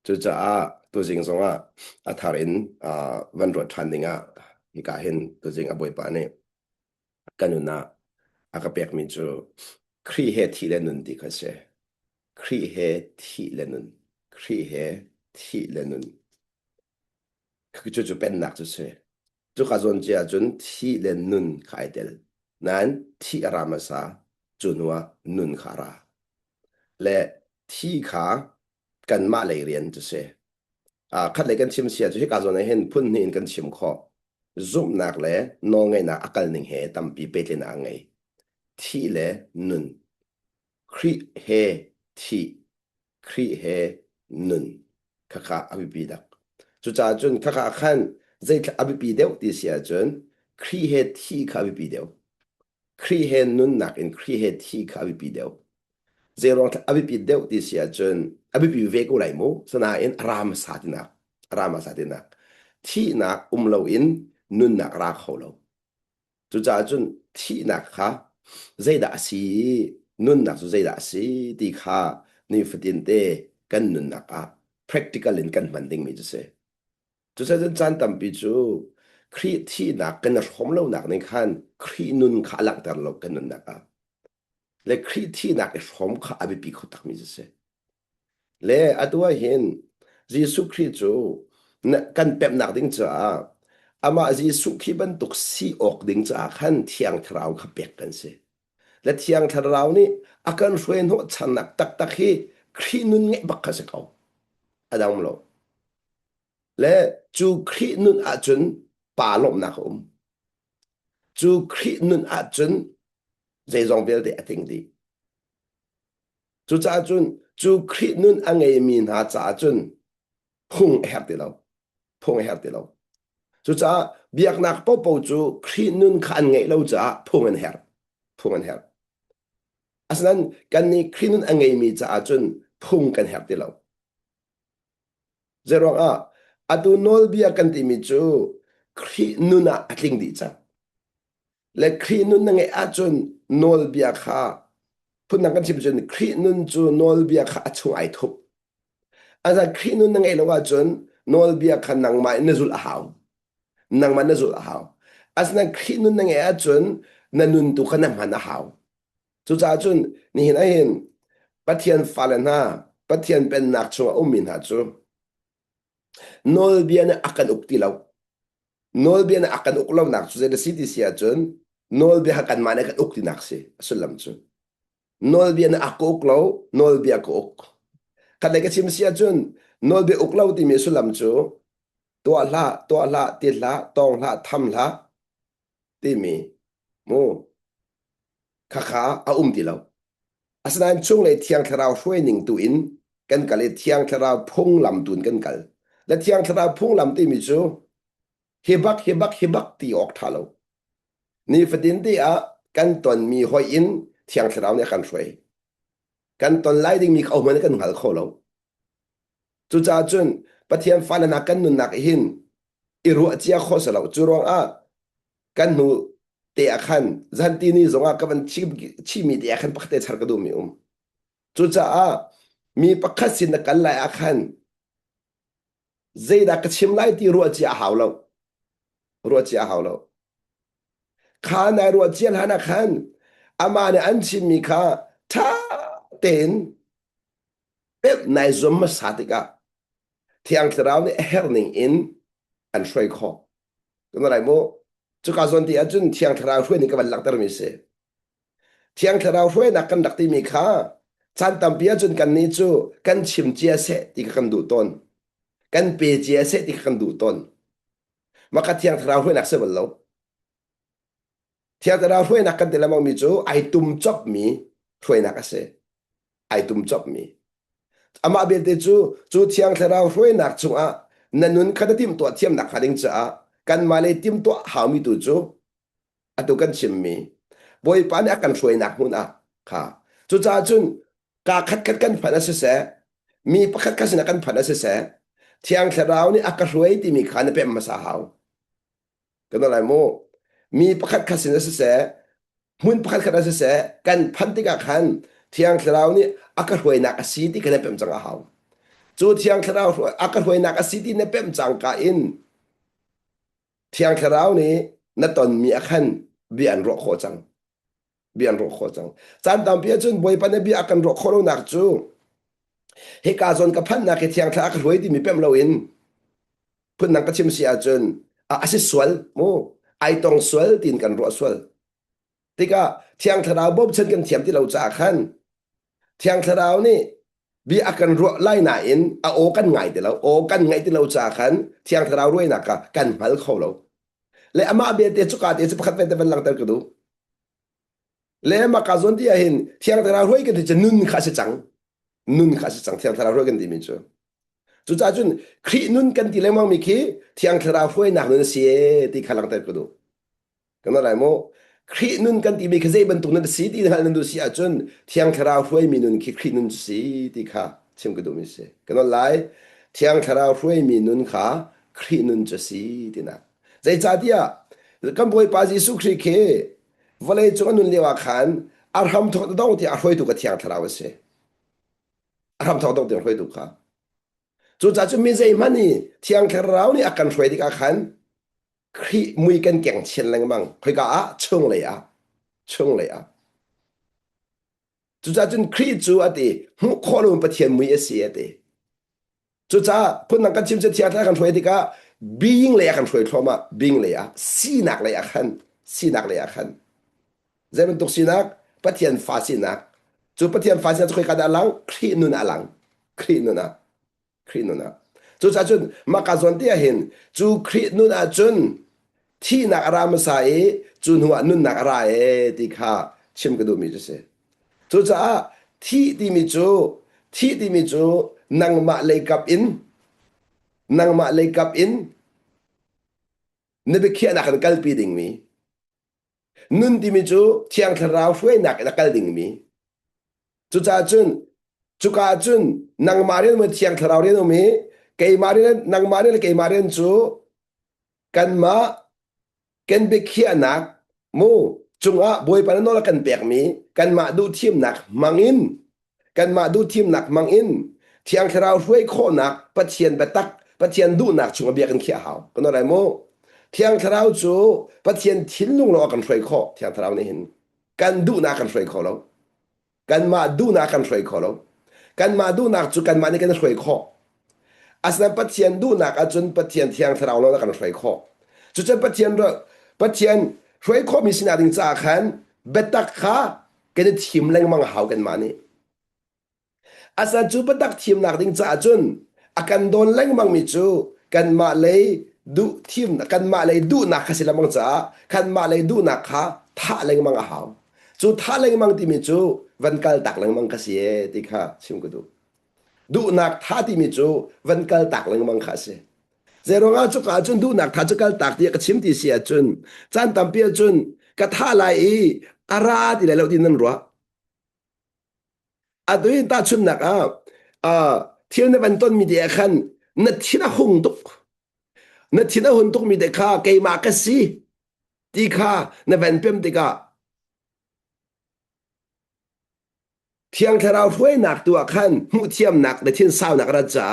就这都是说他人温柔传递一个很都是不一般的，跟个别名就 create 的能力可是 create 的能 create 的能，就变难就是，就假如这种 T 的能开的，难 T 阿拉么啥，就能卡拉，来 T 卡跟马来人就是คัดเลยกันชิมเสียจุดที่การส่วนเห็นพุ่นเห็นกันชิมข้อซุ่มนักเลยน้องไงนักอากาศหนึ่งเหตั้มปีเป็ดเลยนักไงที่เลยนุนครีเฮที่ครีเฮนุนข้าอภิปีดักจุดจ้าจนข้าขันใจอภิปีเดียวที่เสียจนครีเฮที่ข้าอภิปีเดียวครีเฮนุนนักอินครีเฮที่ข้าอภิปีเดียวเจรองอภิปีเดียวที่เสียจนอภิปีเวกุไหลมูสนาอินรามสาธินัก rama sa tin nak thi nak lo in nun nak ra kho lo chu cha chun thi nak kha zai da si nun nak su zai da si ti kha ni fitin te kan nun nak practical in kan man ding mi chu sa chan tam pi chu khri thi nak kan rom lo nak nei khan khri nun kha lak tar lo kan nun nak le khri thi nak rom kha abi pi kho tak mi le atwa hin Giêsu Christกันเป็บหนักดิ้งจ้าอามาจีสุขีบันตุกซีออกดิ้งจ้าขันเทียงทราวขับเปียกกันสิและเทียงทราวนี่อาการช่วยหัวฉันนักตักตักฮีครีนุนเงบักกะสิเขาอดัมโลและจูครีนุนอาจุนป่าลมนักจูครีนุนอาจุนใจจงเวลเดอติงดีจูจ้าจุนจูครีนุนอังเอมีนาจ้าจุนพุ่งแอบดีเราพุ่งแอบดีเราจูจ้าเบียกนักป๊อปจูครีนุนขันไงเราจ้าพุ่งแอบพุ่งแอบอาศัยนั้นกันนี้ครีนุนอังเอมีจ้าจุนพุ่งกันแอบดีเราเจรองอดูโนลเบียกันที่มีจูครีนุนอัดลิงดีจ้าและครีนุนนั่งไงอาจุนโนลเบียข้าพูดนักกันชิมจุนครีนุนจูโนลเบียข้าช่วยทุบอาจารย์ครีนุนนั่งไงเราว่าจุนโนลเบียข้านังมาเนจุลหาวนังมาเนจุลหาวอาจารย์ครีนุนนั่งไงอาจุนนันุนตุขนังมันหาวจุจ้าจุนนี่เห็นไอ้เห็นปัทเทียนฟาเลน่าปัทเทียนเป็นนักชัวอุมินหาจูโนลเบียนอากันอุกติเราโนลเบียนอากันอุกเราหนักจูเจเดซิติเสียจุนโนลเบียอากันมาเนี่ยกันอุกตินักสิสุดลำจูโนลเบียนอากุกเราโนลเบียกุกขัดเลยก็ชิมเสียจุนโนลเบียอุกเราที่มีสุดลำจูตัวละติดละตองละทำละที่มีมูข้าเอาติเราอาศัยช่วงเลยเที่ยงทราวช่วยหนึ่งตุนกันกันเลยเที่ยงทราวพุ่งลำตุนกันกันและเที่ยงทราวพุ่งลำที่มีจูเฮบักตีออกทาเรานี่ฟดินที่กันตอนมีหอยอินเที่ยงทราวเนี่ยกันช่วยกันตอนไล่ดิ่งมีเขาเหมือนกันหัวเขาเราจุจ้าจุนปะเทียนฟ้านักกันนุนนักหินอิรัวเจียข้อสเราจุรองกันหูเตะขันจันทีนี่สงกับมันชิมีเตะขันปักเตะชาร์กดูมีจุจ้ามีปักขัดสินนักกันไล่ขันใจดักชิมไล่ที่รัวเจียหาวเรารัวเจียหาวเราข้าในรัวเจียหานักขันอามาเนี่ยอันชิมีข้าท่าเต็นเป็ดในสมมติสาธิกาเที่ยงที่เราเนี่ยเฮลนิ่งอินอันช่วยข้อกันอะไรโมจุกาส่วนที่อาจุนเที่ยงที่เราช่วยนี่ก็เป็นหลักตรมิเสเที่ยงที่เราช่วยนักกันดักที่มีข้าจันตัมปีอาจุนกันนี้จูกันชิมเจียเสที่กันดูต้นกันเปเจียเสที่กันดูต้นมาคัดเที่ยงที่เราช่วยนักเสบลโลเที่ยงที่เราช่วยนักกันแต่ละมั่งมีจูไอตุมจบมีช่วยนักเสไอตุมจบมีอามาเบียดจูเที่ยงที่เราช่วยนักจูนันนุนขัดทิมตัวเทียมนักขัดดิงจ้ากันมาเลยทิมตัวหามีตัวจูตุกันชิมมีบอยปานนี้กันช่วยนักหุ่นค่ะจูจ้าจุนกาขัดกันผ่านเสมีประคัดกันกันผ่านเสเที่ยงที่เรานี่อาการช่วยที่มีขันเป็นมาสาวกันอะไรโมมีประคัดกันเสหุ่นประคัดกันเสกันพันธิกาขันเที่ยงที่เรานี่อาการช่วยนักสีที่กันเป็นจังหาว จูเทียงคราวอากันหวยนักสิที่เนเป็มจังกาอินเทียงคราวนี้นัตอนมีอาคันเบียนรอโคจังเบียนรอโคจังจันตามเปียจุนบวยปันเบียอากันรอโคโรนักจูเฮกาซอนกับพันนักเทียงคราวอากันหวยที่มีเป็มเราอินพุ่นนักก็ชิมเสียจุนอาศัยสวลโมไอตองสวลตินกันรอสวลที่ก็เทียงคราวบบเช่นกันเทียมที่เราจากขันเทียงคราวนี่บีอากันรัวไล่หนาอินโอกันไงแต่เราโอกันไงที่เราจากขันเทียงคราวด้วยนักกันหัลเขาเราและอามาเบียเตจุกาเตจุพัดเป็นแต่เป็นหลังเตอร์กดูและมากาซอนที่เห็นเทียงคราวด้วยกันจะนุ่นข้าศึกจังนุ่นข้าศึกจังเทียงคราวด้วยกันดีมิจูจุดจ้าจุนครีนุ่นกันที่เลี้ยงมังมีคีเทียงคราวด้วยนักนุ่นเสียที่ข้าหลังเตอร์กดูกันอะไรโมครีนุนกันที่มีขจบันตุนันสีที่หันดูสีอาจนเทียงคราวช่วยมีนุนครีนุนสีที่ข้าชิมกันดูมิเสกันอะไรเทียงคราวช่วยมีนุนข้าครีนุนจะสีที่น่ะใจจ่าที่อ่ะกันบ่อยปาจิสุครีเควันเลยจงนุนเลี้ยวขันอารมณ์ทอดดองที่อาช่วยตุกเทียงคราวเสอารมณ์ทอดดองที่อาช่วยตุกข้าจุดจ้าจุนมีใจมันนี่เทียงคราวนี่อาการช่วยที่ขันครีมวยกันแก่งเชียนแรงมั่งคอยก็ช่วงเลยช่วงเลยจุดจ้าจนครีจูอดีหุขอลุนปะเทียนมวยเสียดีจุดจ้าพูดนังกันชิมจะเทียนกันช่วยดีก็บิงเลยกันช่วยทอมาบิงเลยสีนักเลยขันสีนักเลยขันเจะเป็นตุกสีนักปะเทียนฟ้าสีนักจุดปะเทียนฟ้าสีนักจะคุยกันอลังครีนุนอลังครีนุนครีนุนจุดจ้าจนมากาส่วนที่เห็นจูครีนุนจนที่นักรามสายจุนหัวนุนนักรายที่ข้าชิมกันดูมีจะเสียจุดจ้าที่มีจูที่มีจูนังมาเลยกับอินนังมาเลยกับอินนี่เป็นเขียนนักกัลปีดิ่งมีนุนที่มีจูเทียงคราวช่วยนักกัลดิ่งมีจุดจ้าจุนจุกาจุนนังมาเรียนมาเทียงคราวเรียนมีเกยมาเรียนนังมาเรียนเกยมาเรียนจูกันมากันเบเขียนักมูจงบวยปานนอลกันเปียกมีกันมาดูทีมหนักมังอินกันมาดูทีมหนักมังอินเทียงคราวช่วยโคนักปะเทียนปะตักปะเทียนดูหนักจงเบียกันเขียหาวกันอะไรโมเทียงคราวจูปะเทียนทิ้งลุงเรากันช่วยโคเทียงคราวนี่เห็นกันดูหนักกันช่วยโคเรากันมาดูหนักกันช่วยโคเรากันมาดูหนักจูกันมานี่กันช่วยโคอาศัยปะเทียนดูหนักจนปะเทียนเทียงคราวเรากันช่วยโคจุดจะปะเทียนปะเทียนช่วยข้อมีสินาดิงจากขันเบตักขากันทีมแรงมังหาวกันมานี่อาศัยจูเบตักทีมนักดิงจากจุนอาการโดนแรงมังมีจูกันมาเลยดูทีมกันมาเลยดูนักข้าศิลมังจ้ากันมาเลยดูนักขาท่าแรงมังหาวจูท่าแรงมังที่มีจูวันกัลตักแรงมังข้าเสียที่ข้าชิมกันดูนักท่าที่มีจูวันกัลตักแรงมังข้าเสียเจรองอาจุกอาจุนดูนักท่าจุกัลตักที่กชิมที่เสียจุนจันตัมเปียจุนกท่าลายอาราที่เราดินนั่นรัวอดุยตาจุนนักเที่ยวในวันต้นมีเดียขันนัดที่น่าหงตุกนัดที่น่าหงตุกมีเด็กข้าเกยมากสิที่ข้าในวันเพิ่มติกาเที่ยงที่เราช่วยนักตัวขันมุเทียมนักในที่สาวนักราชา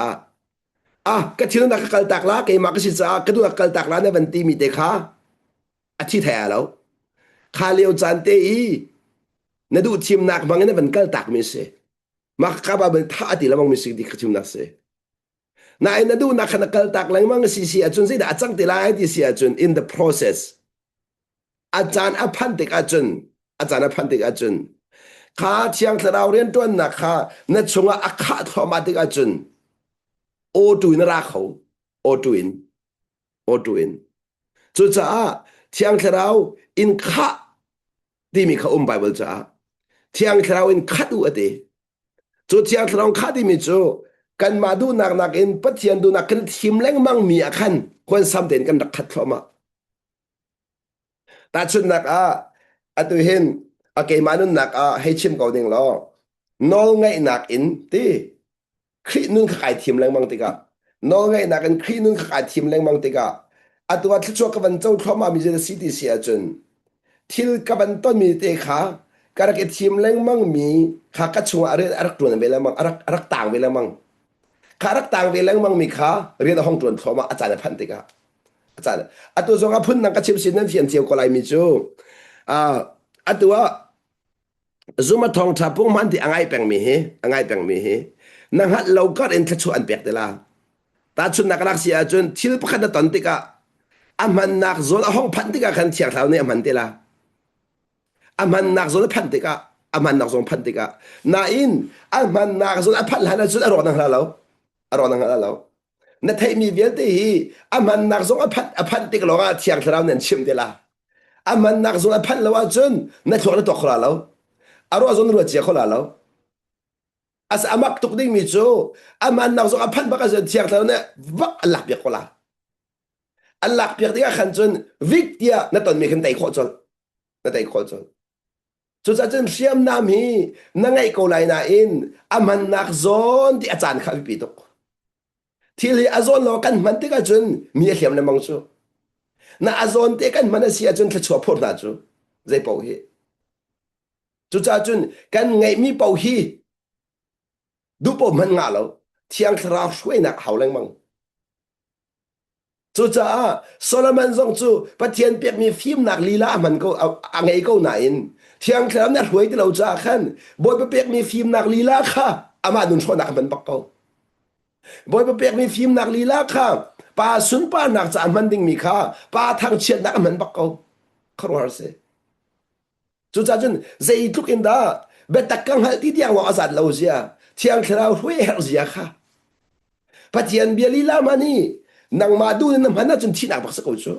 ก็ที่นั่นนักกัลตักละเกยมากสิจ้าก็ดูนักกัลตักละในวันที่มีเด็กข้าอาทิตย์แถวแล้วข้าเลี้ยวจันเตอีนดูทีมนักบางในวันกัลตักมีเสมักกะบะเป็นท่าที่ละมังมีสิ่งที่ทีมนักเสนายนดูนักนักกัลตักละมังสิเสียจนสิดาจังติลายที่เสียจน in the process อาจารย์อภันติกอาจารย์อาจารย์อภันติกอาจารย์ข้าเที่ยงที่เราเรียนตัวนักข้าในช่วงอาคาทอมาติกอาจารย์โอตุนรักเขาโอตุนโอตุนจุดจ้าเที่ยงที่เราอินข้าที่มีข้าไบเบิลจ้าเที่ยงที่เราอินข้าดูอดีจุดที่เราข้าที่มีจูกันมาดูนักอินปัจจัยดูนักกันทีมแรงมั่งมีอาคันคนซ้ำเด่นกันนักขัดเข้ามาแต่ชุดนักตัวเห็นเกมานุนนักให้ชิมก่อนเองล้อนอไงนักอินที่ครีนุนขายทีมแรงมั่งติกานอไงนักกันครีนุนขายทีมแรงมั่งติกาตัวที่ชัวกับวันเจ้าเข้ามามีเจตสิทธิ์เสียจนที่กับวันต้นมีเตะขาการเกทีมแรงมั่งมีขากัดชัวอะไรรักตัวนั้นไปแล้วมั่งรักต่างไปแล้วมั่ง karak tang ve lang mang mi kha ri da hong tuan thoma achana phan te ka achana atu zonga phun nang ka chim sin nan fian chiu ko lai mi chu a atua zuma thong thapung man ti angai peng mi hi nang hat lo ka en thachu an pek te la ta chun nak rak sia chun thil pakhat na ton te ka aman nak zol a hong phan te ka khan chiang thau ne aman te la aman nak zol phan te ka aman nak zol phan te ka na in aman nak zol a phan la na chun a ro nang la lo a ro nang la lo na thai mi vial te hi aman nak zol a phan te ka lo nga chiang thau nen chim te la aman nak zol a phan lo wa chun na thok na tok khla lo aro zon ro chia khola lo as amak tuk ding mi chu aman nak zol a phan ba ka chiang thau ne va allah bi khola allah bi dia khan chun victia na ton mi khan tai kho chol na tai kho chol chu cha chen siam nam hi na ngai ko lai na in aman nak zon ti achan kha pi tok thil hi azon lo kan man te ka chun mi hiam na mang chu na azon te kan man sia chun thla chua phor na chu zai pau hi chu cha chun kan ngai mi pau hi du po man nga lo thiang thra shwai na hau lang mang chu cha Solomon zong chu pathian pek mi phim nak lila man ko angai ko na in thiang thra na hruai ti lo cha khan boy pa pek mi phim nak lila kha ama nun chho nak man pak ko boy pa pek mi phim nak lila kha pa sun pa nak cha man ding mi kha pa thang chiat nak man pak ko khar se chu cha chun zai tuk in da betak kang hal ti tiang wa azat lo zia thiang thra hruai hel zia kha pathian bia lila mani nang ma du nam hana chun thi nak bak sa ko chu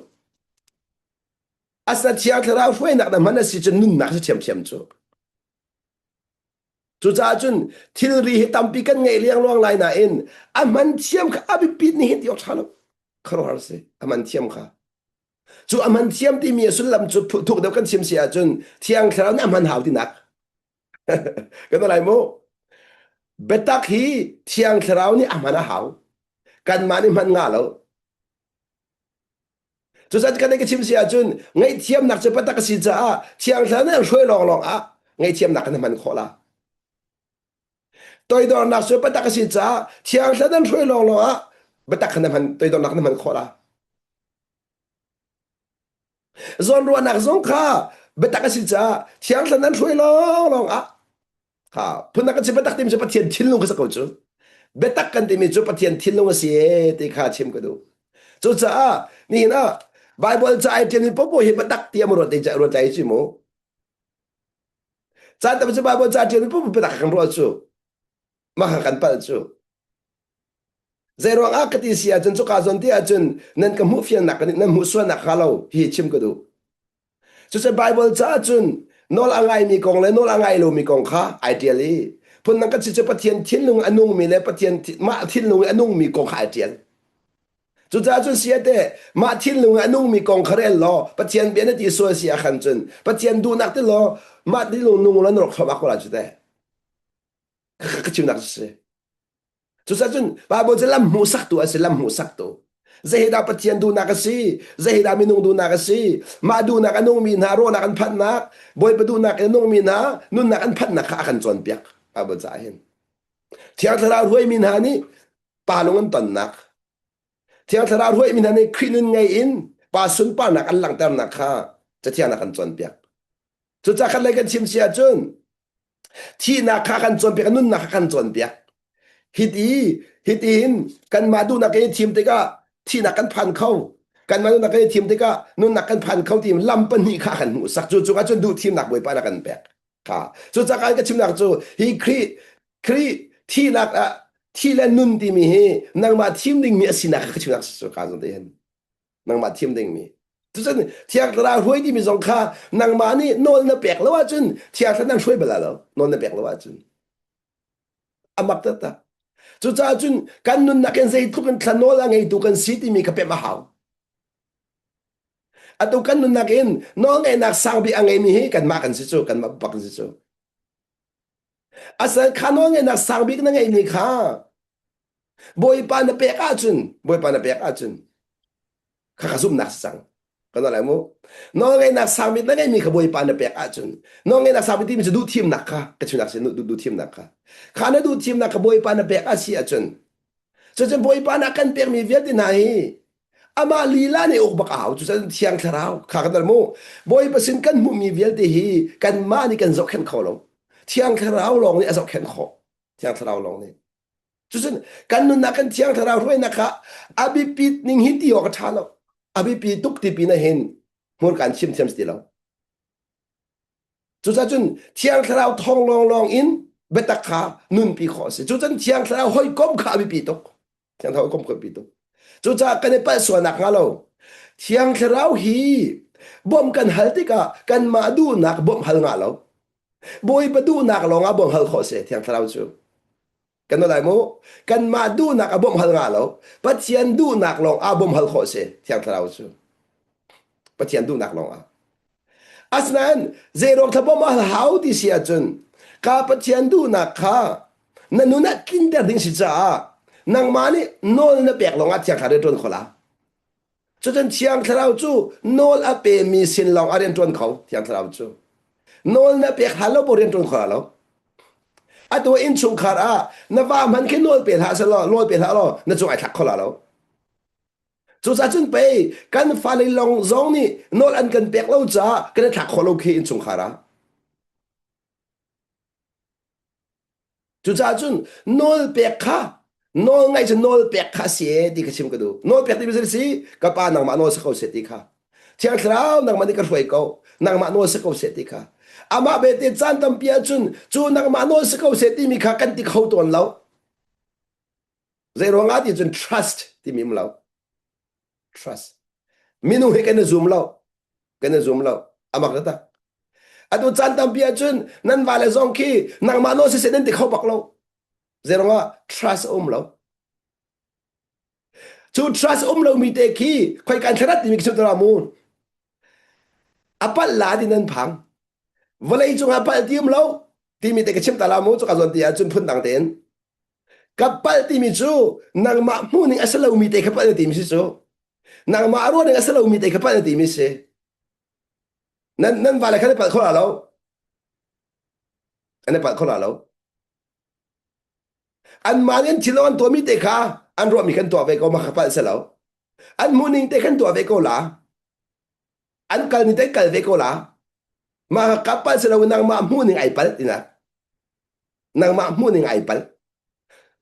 asa thiang thra hruai nak nam hana si chun nun nak sa chem chem chu chu cha chun thil ri hi tampi kan ngai liang luang lai na in aman thiam kha abi pit ni hi ti ok thalo kharo har se aman thiam kha chu aman thiam ti mi sul lam chu thuk deu kan chim sia chun thiang thra na man hau ti nak kan lai mo betak hi thiang thra ni amana hau kan mani man nga lo chu sa kan cái chim sia chun ngai thiam nak che patak si cha thiang thra na shoi long long a ngai thiam nak na man khola tôi đo nạc suy bắt cái gì cha thiang sa dan suy lo lo á bắt cái này tôi đo nạc này khó la zon ruộng nạc zon kha bắt cái gì cha thiang sa dan suy lo lo á ha phun nạc chỉ bắt tìm chỉ bắt thiền thiên luôn cái sao chú bắt cái tìm chỉ bắt thiền thiên luôn cái gì thì khá chim cái đó chú cha nè na Bible cha ai thiền bố bố hiện bắt tiêm rồi thì cha rồi chạy chứ mo cha tập chỉ Bible cha thiền bố bố bắt cái rồi chú makakan pal chu zero ang akati siya chun chu ka zon ti a chun nan ka mu fian nak nan mu swa nak halo hi chim ko du chu sa bible cha chun nol angai mi kong le nol angai lo mi kong kha ideally phun nan ka chi chu pathian thin lung anung mi le pathian ma thin lung anung mi kong kha ideal chu cha chun sia te ma thin lung anung mi kong kharel lo pathian be na ti so sia khan chun pathian du nak te lo ma ti lung nung lan rok thwa ko la chu te cái chuyện đặc sự, chúng ta chun bà bố sẽ làm mù sắc tu, sẽ làm mù sắc tu, dễ đào bắt tiền tu nak si, dễ đào minung tu nak si, mà tu nak anung min ha, ro nak an phan nak, boy pa tu nak anung min ha, nun nak an phan nak akan chọn piak, bà bố giải hen, thiang thara huay min ha ni, pa long an ton nak, thiang thara huay min ha ni khinun ngay in, pa sun pa nak an lang tam nak ha,จะthiang nak an chọn piak, chúng ta khăn lấy cái chim sia chun. Thi na kha kan chon pe kanun na kha kan chon pe hit in kan ma du na ke thim te ka thi na kan phan khau kan ma du na ke thim te ka nun na kan phan khau tim lam pan ni kha kan mu sak chu chu ka chon du thim nak boi pa na kan pe kha chu cha kan ka chim nak chu hi kri thi nak a thi la nun ti mi he nang ma thim ding mi asina kha chu nak chu ka zon de hen nang ma thim ding mi tu chân thiang ra huay đi mi zong kha nang ma ni nol na pek lo wa chun thiang sa nang shui bala lo nol na pek lo wa chun amak ta chu cha chun kan nun na ken sei thu kan thanol a ngai tu kan city mi ka pe ma hau atu kan nun na ken no ngai nak sang bi angai mi he kan ma kan si chu kan ma pa kan si chu asa khan no ngai nak sang bi na ngai ni kha boy pa na pek a chun boy pa na pek a chun kha ka zum nak sang kan lại mo nó ngay nak samit na ngay mi ka boy pa na pek a chun nó ngay nak samit ti mi du team nak ka ka chun nak se du team nak ka khana du team nak ka boy pa na pek a si a chun cho chân bồi pan akan pek mi viet này ama lila ni ok baka hau chu chân thiang tharau kha kan mo boi pasin kan mu mi viet hi kan ma ni kan zok khen kholo thiang tharau long ni azok khen kho thiang tharau long ni chu chân kan nun na kan thiang tharau roi na kha abi pit ning hi ti ok thalo abi pi tuk ti pi na hen mur kan chim chem sti lo chu chân thiang tharau thong long long in betaka nun pi kho se chu chân thiang tharau hoi kom kha abi pi tok thiang tharau kom kho pi tok chu cha kan pa so nak ngalo thiang tharau hi bom kan haltika kan ma du nak bom hal ngalo boi pa du nak lo nga bom hal kho se thiang tharau chu kan lai mo kan ma du nak bom hal ngalo pa thian du nak long a bom hal kho se thiang tharau chu pa thian du nak long a asnan zero thabom hal hau ti sia chun ka pa thian du nak kha nanuna kin der ding si cha nang mani nol na pek long a thiang thare ton khola cho chân thiang tharau chu nol a pe mi sin long a ren ton khau thiang tharau chu nol na pek halo bo ren ton khola lo a to in chung khara na va man ke nol pe ha sa lo nol pe ha lo na chu ai thak khola lo chu sa chun pe kan fa le long zong ni nol an kan pek lo cha kan thak kholo khi in chung khara chu sa chun nol pek kha nol ngay cho nol pek kha sie di ka chim ka du nol pek di bi si ka pa nang ma no sa ko se ti kha thiang thrau nang ma ni ka hroi ko nang ma no sa ko se ti kha ama be te chan tam pia chun chu nang ma no sa ko se ti mi kha kan ti khau ton lo zero nga ti chun trust ti mi lo trust minu he kan zoom lo ama ka ta atu chan tam pia chun nan va le zong ki nang ma no se se den ti khau bak lo zero nga trust lo chu trust lo mi te ki khoi kan thrat ti mi chu tra mun apal la di nan phang volei chung apal tium lo ti mi te ke chim ta la mu chu ka zon ti a chun phun dang ten kapal ti mi chu nang ma mu ning asalo mi te kapal ti mi si chu nang ma ro ning asalo mi te kapal ti mi se nan va le khan pal kho la lo an pal kho la lo an ma len chilon to mi te kha an ro mi khan to ve ko ma kapal sa lo an mu ning te khan to ve ko la an kal ni te kal ve ko la ma kapal sa lo nang ma mu ning ai pal tina nang ma mu ning ai pal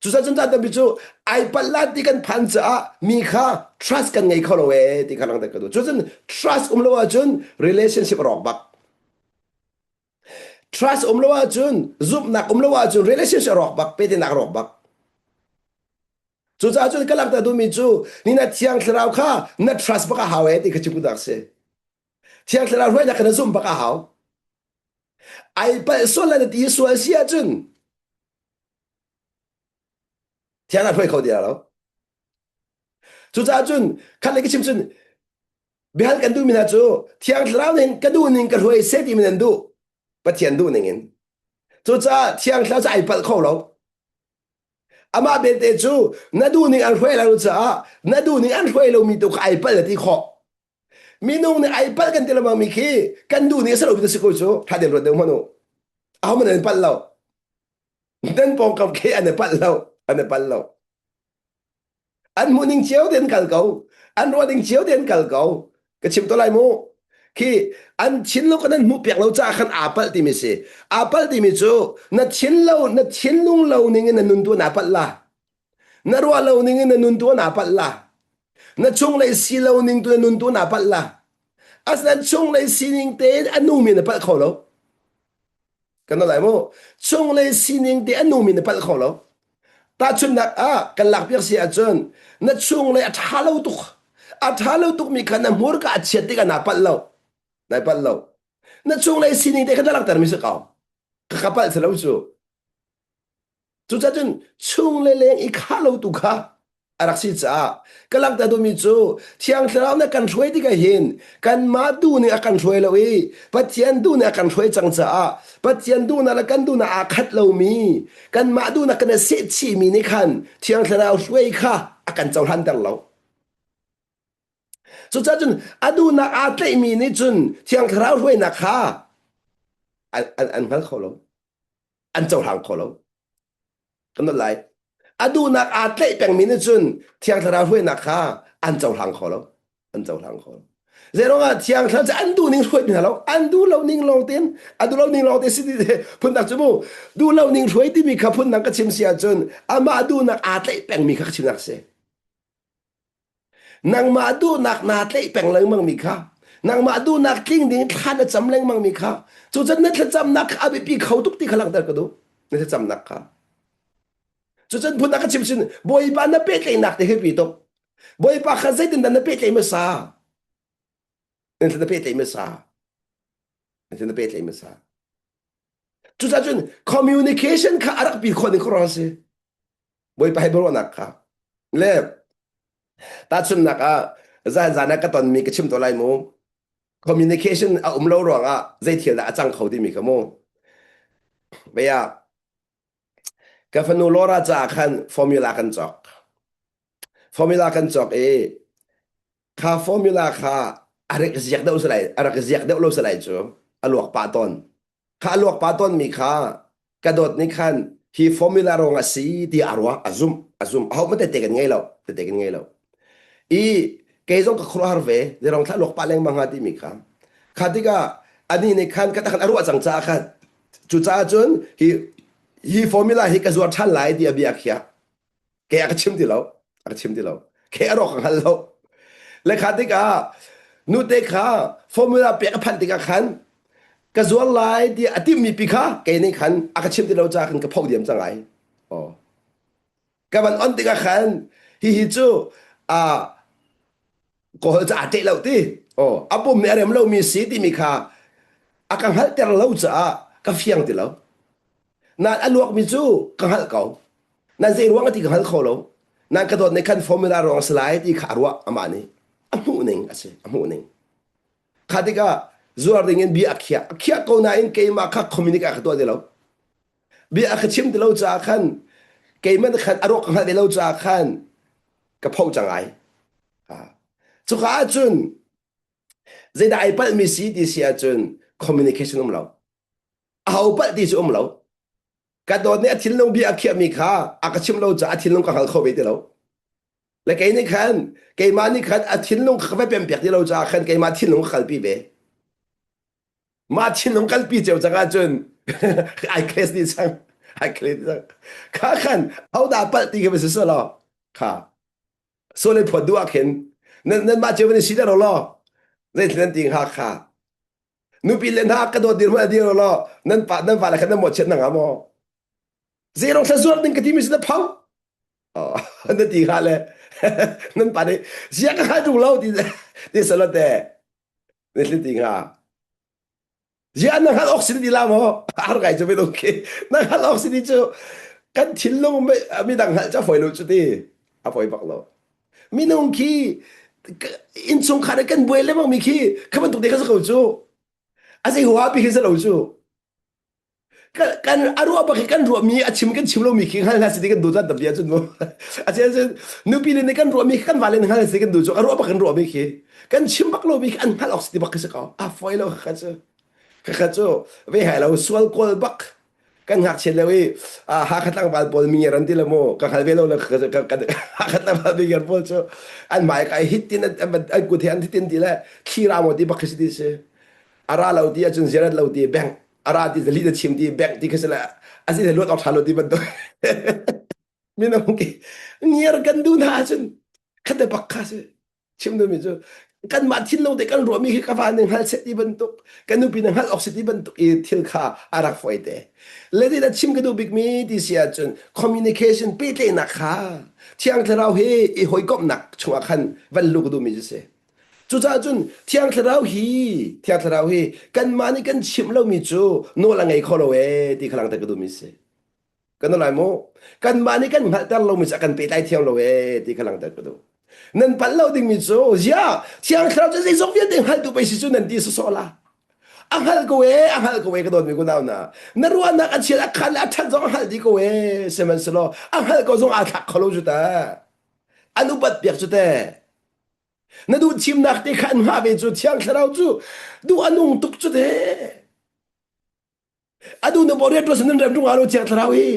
chu sa chun ta ta bi chu ai pal la ti kan phan cha mi kha trust kan ngai kholo we ti kan ang ta ka du chu chun trust lo wa chun relationship rok bak trust lo wa chun zup nak lo wa chun relationship rok bak pe ti nak rok bak chu cha chun kalak ta du mi chu ni na thiang thrau kha na trust baka hawe ti ka chu ku dak se thiang thrau hoi na kan zum baka haw ai pa so la ti so sia chun thiang na hoi khau dia lo chu cha chun khan le ki chim chun bihal kan du mi na chu thiang thrau nen ka du ning ka hoi se ti min du pa thian du ning in chu cha thiang thrau cha ai pal khau lo ama be te chu na du ning an hoi la lu cha na du ning an hoi lo mi tu ka ai pal ti kho mi nung ni ai pal kan ti la ma mi khi kan du ni sa lo bi se ko chu tha den ro de mo no a mo nen pal lo den pong kam ke an pal lo an mu ning chiao den kal ko an ro ding chiao den kal ko ka chim to lai mo khi an chin lo kan mu pek lo cha khan apal ti mi se apal ti mi chu na chin lung lo ning na nun tu na pal la na ro lo ning na nun tu na pal la na chung lai si lo ning tu nun tu na pal la as na chung lai si ning te anu mi na pal kho lo kan lai mo chung lai si ning te anu mi na pal kho lo ta chun nak a kan lak piak si a chun na chung lai a tha lo tuk mi khan na mur ka a chet te ka na pal lo na chung lai si ning te kan lak tar mi se kaw ka pal se lo chu cha chun chung lai leng i kha lo tu kha arak si cha kalak ta do mi chu thiang thrau na kan throi ti ka hin kan ma du ni akan throi lo e pathian du na kan throi chang cha pathian du na la kan du na a khat lo mi kan ma du na kan se chi mi ni khan thiang thrau throi kha akan chau han tar lo chu cha chun adu na a tlei mi ni chun thiang thrau throi na kha an hal kho lo an chau hang kho lo kan lai adu nak atle peng min chun thiang thara hui nak kha an chau hlang kholo an chau hlang kholo zero nga thiang thara cha an du ning hui na lo an du lo ning lo ten adu lo ning lo te si phun nak chumu du lo ning hui ti mi kha phun nak ka chim sia chun ama adu nak atle peng mi kha chim nak se nang ma adu nak na atle peng leng mang mi kha nang ma adu nak king ding khan cham leng mang mi kha chu chan na cham nak abi pi khau tuk ti khalang dar ka do na cham nak kha chu chan phun nak ka chim sin boy ba na pe tlei nak te he pi to boy pa kha zai din na pe tlei ma sa en na pe tlei ma sa en na pe tlei ma sa chu chan chun communication kha arak pi khon ni khro se boy pa he bro nak kha le ta chun nak a za za na ka ton mi ka chim to lai mo communication a lo ro nga zai thial da chang khau ti mi ka mo be ya ka fanu lora cha khan formula kan chok formula kan chok e kha formula kha arek ziak da usalai arak ziak da lo salai chu aluak pa ton kha aluak pa ton mi kha ka dot ni khan hi formula ro nga si ti arwa azum how mate te kan ngai lo te kan ngai lo i ke jong ka khro har ve de rong tha lok pa leng manga ti mi kha khatiga ani ne khan ka ta khan arwa chang cha khan chu cha chun hi formula hi ka zuar than lai dia bia khia ke ak chim ti lo ke aro khang hal lo le khatika nu te kha formula pe ka phan ti ka khan ka zuar lai dia ati mi pi kha ke ni khan ak chim ti lo cha khan ka phau diam chang ai oh ka ban on ti ka khan hi chu a ko cha te lo ti oh apum ne rem lo mi si ti mi kha akang hal ter lo cha ka fiang ti lo nan aluak mi chu kang hal kau nan zai ruang ti kang hal kholo nan ka dot ne kan formula rong slide ti kharwa amani amu ning ase amu ning khadika zuar dingin bi akhia ko na in ke ma kha communicate ka to de lo bi akhachim de lo cha khan ke man khan arok kang hal de lo cha khan ka phau chang ai ha chu kha chun zai da ipal mi si ti sia chun communication lo au pa ti chu lo ka dot ne athil long bi akhia mi kha akachim lo cha athil long ka hal kho be te lo le ke ni khan ke ma ni khan athil long kha be pem pek ti lo cha khan ke ma thil long khal pi be ma thil long kal pi cheu changa chun ai kres ni chang ai kres chang kha khan au da pa ti ke be so lo kha so le pho du a khen nan ma cheu ni si da lo zai thlen ting ha kha nu pi len ha ka do dir ma dir lo nan pa la khan mo chen na mo zero sa zuar din ka ti mi sa phau oh na ti ha le nan pa de sia ka ha du lo ti sa lo te ni ti ti nga sia na ha oxygen di la mo har gai cho be lo ke na ha oxygen cho kan thil lo me mi dang ha cha foi lo chu ti a foi bak lo mi nong ki in song kha kan boi le mang mi ki ka ban tu de ka sa ko chu a sei hua pi ki sa lo chu kan arua ba kan ruwa mi achim kan chimlo mi ki hal hasi kan doza dabia chun mo acha nu pi le ne kan ruwa mi kan valen hal hasi kan dozo arua ba kan ruwa mi ki kan chimbak lo mi kan hal oxti bak sa ka a foilo kha cho ve ha lo swal kol bak kan hak chen lewi a ha khatang bal bol mi ran ti le mo ka khal ve lo la ha khatang bal mi ran bol cho an mai ka hit tin an ku thian tin ti la khira mo ti bak si ti se ara lo ti chun zerat lo ti bang ara ti the leader chim ti back ti kasala asi the lot of halo ti ban to mina mungki nier kan du na chun khade bakka se chim do mi jo kan ma thin lo de kan ro mi ka fa ning hal se ti ban to kan nu pi nang hal oxy ti ban to e thil kha arak foi te le di da chim ka do big mi ti sia chun communication pe te na kha thiang tharau he e hoi kop nak chunga khan van lu ko do mi se chu cha chun thiang tharau hi kan mani kan chim lo mi chu no la ngai kholo we ti khalang ta ka du mi se kan no lai mo kan mani kan hal tar lo mi sa kan pe tai thiang lo we ti khalang ta ka du nan pal lo ding mi chu ya thiang tharau cha zong vian ding hal tu pe si chu nan ti so la ang hal ko we ka don mi ko naw na ruan na kan chila khan la than zong hal di ko we se man so lo ang hal ko zong a thak kholo ju ta anu bat piak chu te na du chim nak te khan ha ve chu thiang tharau chu du anung tuk chu de adu na bore to san ram tu aro thiang tharau hi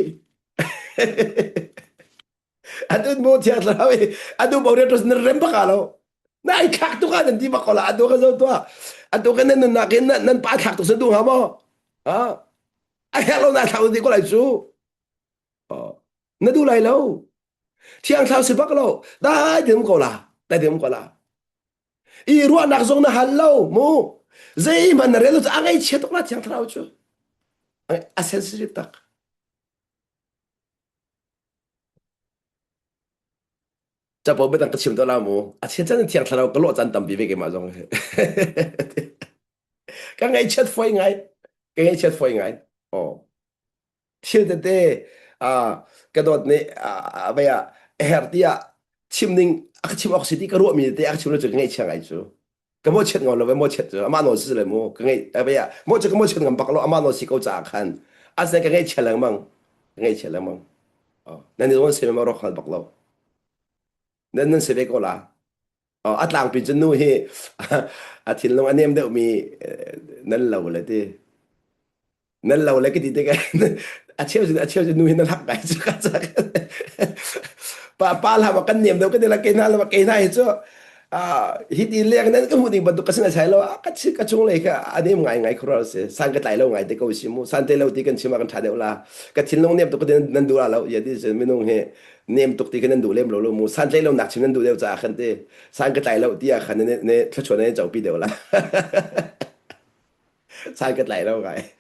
Adun mo tiang tarawe. Adu baure terus nerem bakalo. Na ikak tu kan nanti bakola adu ka zo tua. Adu kan nan nakin nan pa kak tu sendu hamo. À, ai hello na thảo thì có lại chú. Nó đu lại lâu. Thiang thảo si bắc lâu. Đại điểm có là. Đại điểm có là. I ruộng nạc zong na hello mo. Dây mà nà relo anh ấy chết tóc là thiang thảo chú. A sensitive tak. Chả bảo biết tăng cái chim đó là mo. À chết chân thiang thảo cái lộ chân tầm bị về cái mà zong. Cái ngày chết phơi ngày. Cái ngày chết phơi ngày. Ồ. Thiel te te cái đợt này bây giờ her tia chim ning chim oxy cái ruộng mình te chim nó chỉ ngay chẳng ai chú cái mỗi chết ngon là với mỗi chết rồi mà nó xí là mua cái ngay bây giờ mỗi cái mỗi chết ngon bạc lo mà nó xí câu trả khăn à sẽ cái ngay chết là măng ngay chết là măng nên nó sẽ mà róc khăn bạc lo nên sẽ về câu là à làng bình dân nuôi he thiên long anh em đều mi nên lâu là thế nên lâu lấy cái gì thế cái à treo nuôi nó lắc cái chứ pa là mà căn niệm đâu cái này là cái nào là mà cái này chứ hít đi liền nên cái mục đích bắt đầu cái sinh sai lo cái chung này cái anh em ngày ngày khó rồi sang cái tài lâu ngày thì câu gì mu sang tài lâu thì cái chim mà cái thà đều là cái thiên long niệm tụ cái nên đủ là lâu vậy thì mình nói he niệm tụ thì cái nên đủ lem lâu mu sang tài lâu nặng chim nên đủ đều trả khăn thế sang cái tài lâu thì khăn nên thất chuẩn nên giàu bị đều là sang cái tài lâu cái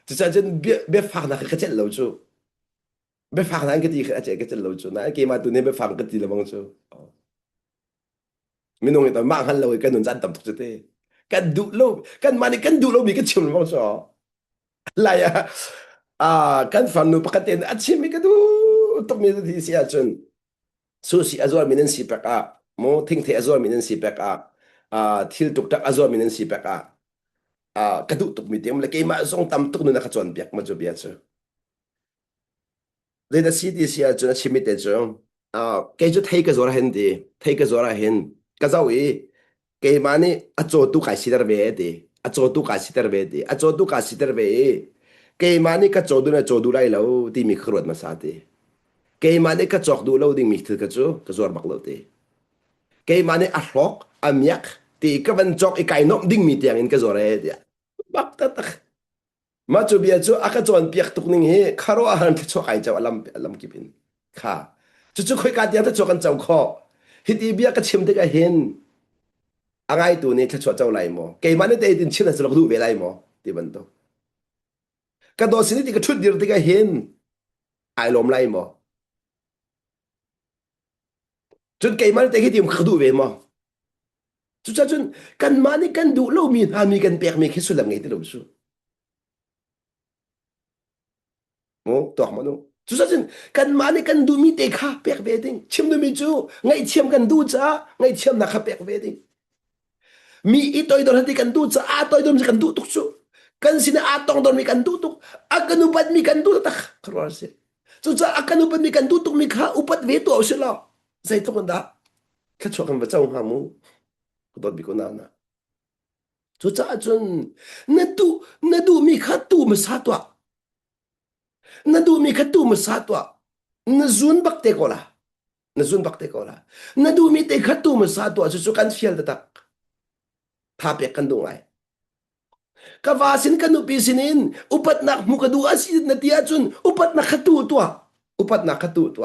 就真别放那个这楼住，别放那个地这楼住，那起码都你别放个地了忙住。mình nói tao mang hắn lâu cái nón chân tầm thực tế, cái đủ lâu, cái mà này cái đủ lâu bị cái chim忙sao? Lại cái phần nụ bắt tên chim bị cái đủ, tụi mình thì sẽ chọn, số si azor mình nên si bạc mo thinh thế azor mình nên si bạc thiel tục tak azor mình nên si bạc cái đủ tụi mình tiêm là cái mà song tâm tụi nó nak chọn bạc mà cho biết chứ. Đây là city sia chọn chim mình tên chọn cái chỗ thấy cái zora hen đi, thấy cái zora hen, cái sao vậy? Cái mà này chỗ tu cái gì đó về đi, chỗ tu cái gì đó về đi, chỗ tu cái gì đó về, cái mà này cái chỗ tu lại lâu thì mình khruat mà sao đi, cái mà này cái chỗ tu lâu thì mình thử cái zora bạc lâu đi, cái mà này lok amiak thì cái vấn chỗ cái nôm đinh mình tiếng cái zora đi, bạc tất mà chú biết chú ác chú ăn biếc tục ninh he kharo ăn cái chú cái cháu alam kipin kha chú khơi cái tiếng chú ăn cháu kho hít đi biếc cái chim cái hen angai tu ni chú cháu lại mò cái mà nó đây tin chim là chú đủ về lại mò thì vẫn đâu cái đó xin thì cái chút điều thì cái hen ai lom lại mò chú cái mà nó đây cái điểm khadu về mò chú cha chú cái mà nó cái đủ lâu mi cái biếc mi cái số làm ngay từ lâu chú toh manu chú sa chân kan mani kan du mi te kha pek ve ding chim du mi chu ngai chiam kan du cha ngai chiam na kha pek ve ding mi i toy don hati kan du cha a toy don kan du tuk chu kan sina a tong don mi kan du tuk a kan upat mi kan du tak kharwar se chu cha a kan upat mi kan du tuk mi kha upat ve to au se lo sai to kan da kha chu kan ba chau ha mu ko dot bi ko na na chu cha chun na du mi kha tu ma sa to na du mi khatu ma sa to na zun bakte ko la na zun bakte ko la na du mi te khatu ma sa to su kan fiel ta tak tha pe kan du ngai ka vasin kan upi sinin upat nak mu ka du asin na tia chun upat na khatu to upat na khatu to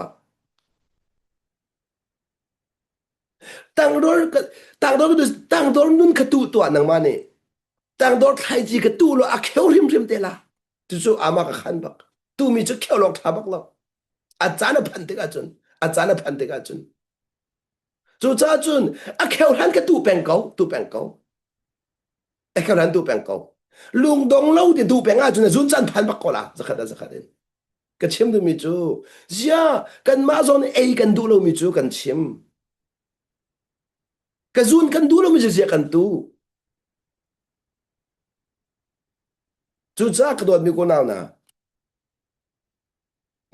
tang dor nun khatu to nang mani tang dor thai ji khatu lo a kheu rim te la tu su ama ka khan bak tu mi chu kheu lok tha bak lo achana phan te ka chun achana phan te ka chun chu cha chun a kheu han ka tu peng ko a kheu han tu peng ko lung dong lo de tu peng a chun zun chan phan bak ko la zakhat den ka chim du mi chu zia kan ma zon ei kan du lo mi chu kan chim ka zun kan du lo mi zia kan tu chu cha ka dot mi ko naw na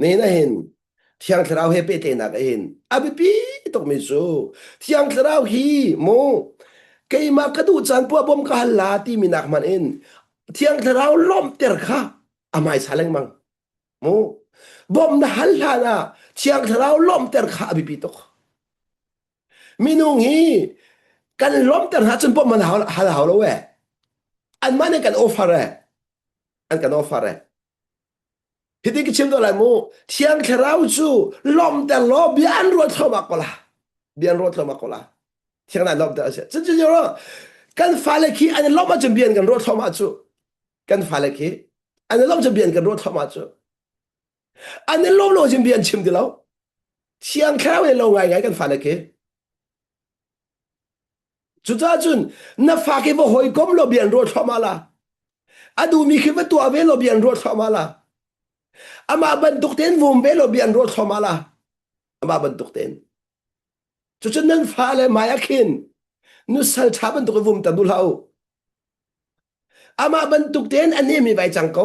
nei na hin thiang thrau he pe te na ka hin abi pi tok mi chu thiang thrau hi mo cái mà cái tu chan pu bom ka hala ti mi nak man in thiang thrau lom ter kha amai saleng mang mo bom na hal na เชียงทะเลาล้มแต่ขาบิบิตกมีนุ่งฮีกันล้มแต่หาจนพวกมันหาแล้วเว้ยอันมันเนี่ยกันโอฟาร์อันกันโอฟาร์ฮิตกิชิมตัวอะไรมูเชียงทะเลาจูล้มแต่ล้อเบียนรถเข้ามากกว่าเบียนรถเข้ามากกว่าเชียงนั้นล้มแต่เสียจริงๆแล้วกันฟ้าเล็กอันนี้ล้มมาจะเบียนกันรถเข้ามาจูกันฟ้าเล็กอันนี้ล้มจะเบียนกันรถเข้ามาจูอันนี้ล้มลงจะเบียนชิมดีแล้วเชียงแค่เนี่ยลงไงกันฟ้าเล็กจุดจ้าจุนนับฟ้าเก็บหอยก้มเราเบียนรถเข้ามาละอะดูมีคิดว่าตัวเวลเราเบียนรถเข้ามาละอามาบรรทุกเต็นวงเวลเราเบียนรถเข้ามาละอามาบรรทุกเต็นจุดจนั้นฟ้าเลยมาอยากขินนุสัลชาบรรทุกวงตัดดูเราอามาบรรทุกเต็นอันนี้มีใบจังเกา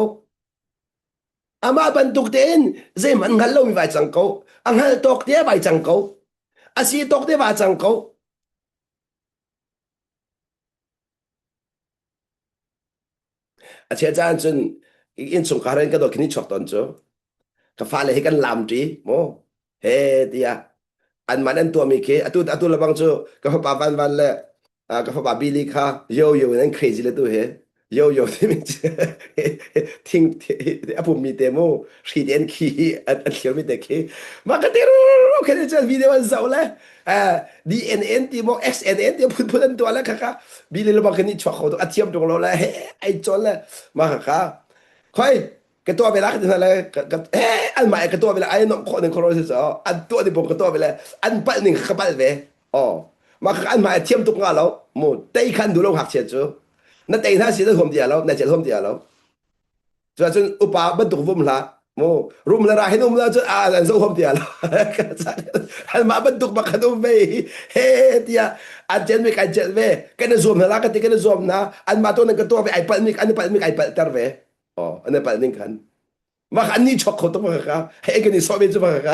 อามาบรรทุกเต็นเจมันงั้นเรามีใบจังเกาอังฮัลตกเตี้ยใบจังเกาอาศัยตกเตี้ยใบจังเกาอาเชียจานจนอินสงครามก็โดนคิดชกตอนจ้ก็ฟ้าเลยให้กันลำจีโมเฮ้เดียอันมันอันตัวมีเคอะตุละบังจูก็พอปาวันเลยก็พอปาบิลิค่ะโยนั่น crazy เลยตัวเฮโยที่มันทิ้งอะผมมีเดโมรีเดนคีอันเขียวมีแต่คีมาก็เดี๋ยวแค่จะวิดีโอเสาเลยอ่า DNN ที่บอก XNN ที่พูดอันตัวแล้วค่ะบิลิละบังคันนี่ชอบเขาตัวอัดเทียมตรงเราเลยไอ้จนเลยมาค่ะค่อยกระตัวเวลากันอะไรก็อันใหม่กระตัวเวลาไอ้น้องคนหนึ่งคนรู้สึกอันตัวที่ผมกระตัวเวลาอันปัดหนึ่งขับปัดเวอ๋อมาอันใหม่เทียมตุกงาแล้วหมดได้คันดูลงหักเฉียดจูนั่นแต่ถ้าเสียผมเดียวแล้วนั่นเจ็ดผมเดียวแล้วจนอุปาบรรทุกผมละโมรุมละไรให้นุ่มแล้วจนอันสู้ผมเดียวแล้วอันมาบรรทุกมาขนมไปเฮ้เดียอันเจนไม่กันเจ็ดเวกันจะzoomละกันที่กันจะzoomนะอันมาตัวนึงกระตัวไปไอ้ปัดมิกอันนี้ปัดมิกไอ้ปัดตร์เวอ๋ออันนี้ปัดนึงกัน Maka ni chok to maka ka he ke ni so be chu maka ka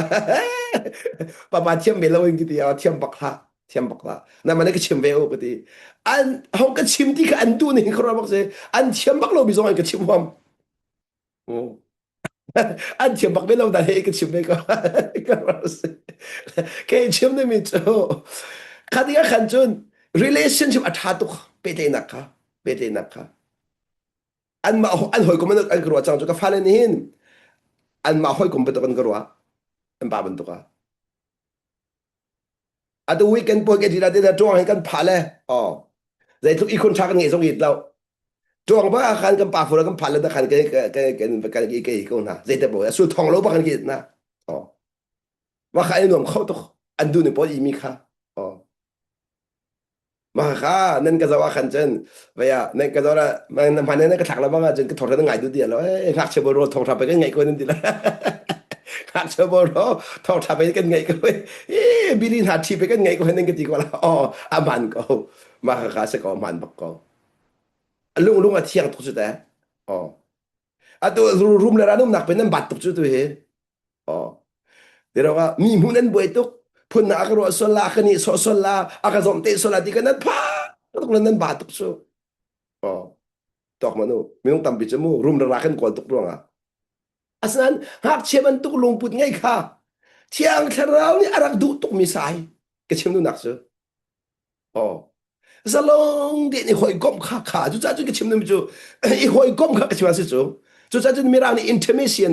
pa ma thiam be lo ing ti ya thiam bakla na ma ne ke chim be o ke ti an hong ka chim ti ka an tu ni ko ra bak se an thiam bak lo bi zo ke chim hom o an thiam bak be lo da he ke chim be ka ka ra se ke chim ne mi chu khadi ka khan chun relationship a tha tu pe te na ka pe te na ka an hoi ko man an ko chang chu ka fa le ni hin an ma hoi kom beto kan garwa an ba ban to ka atu weekend po ke dira de da tong kan phale oh zai tu ikon cha kan nge song it law tong ba kan kan pa fu kan phale da kan ke ko na zai te bo su thong lo ba kan ke na oh wa kha ai nom kho to an du ne po i mi kha oh ma kha nen ka za wa khan chen ba ya nen ka dora man ne ka thak la ba ga chen ka thor da ngai du dia lo ngak che bo ro thong tha ba ka ngai ko nen di la หักเชบอร์ทองทำไปกันไงก็เว้ยบิลินหัดทีไปกันไงก็เห็นกันดีกว่าละอ๋ออามันก็มาข้าศึกก็มันบักก็ลุงอ่ะเที่ยงทุกสุดแต่อ๋ออ่ะตัวรูมเลยนะนุ่มหนักเป็นนั่นบัตรตุกจุดตัวเฮอ๋อเดี๋ยวเราว่ามีมุนันบ่อยตุกพุ่นนักรัวสลาคันนี้สลาอากาศสมเตสลาดีกันนั้นพ้าตุกนั้นบัตรตุกจุดอ๋อตอกมันนู่ไม่ต้องทำปิจมูกรูมระกันก่อนตุกร่วงอ่ะ asnan hak cheman tuk lungput ngai kha thiang tharau ni arak du tuk misai ke chem nu nak so oh zalong de ni hoi gom kha kha ju cha ju ke chem nu ju i hoi gom kha ke chwa si ju cha ju mi ra ni intimacy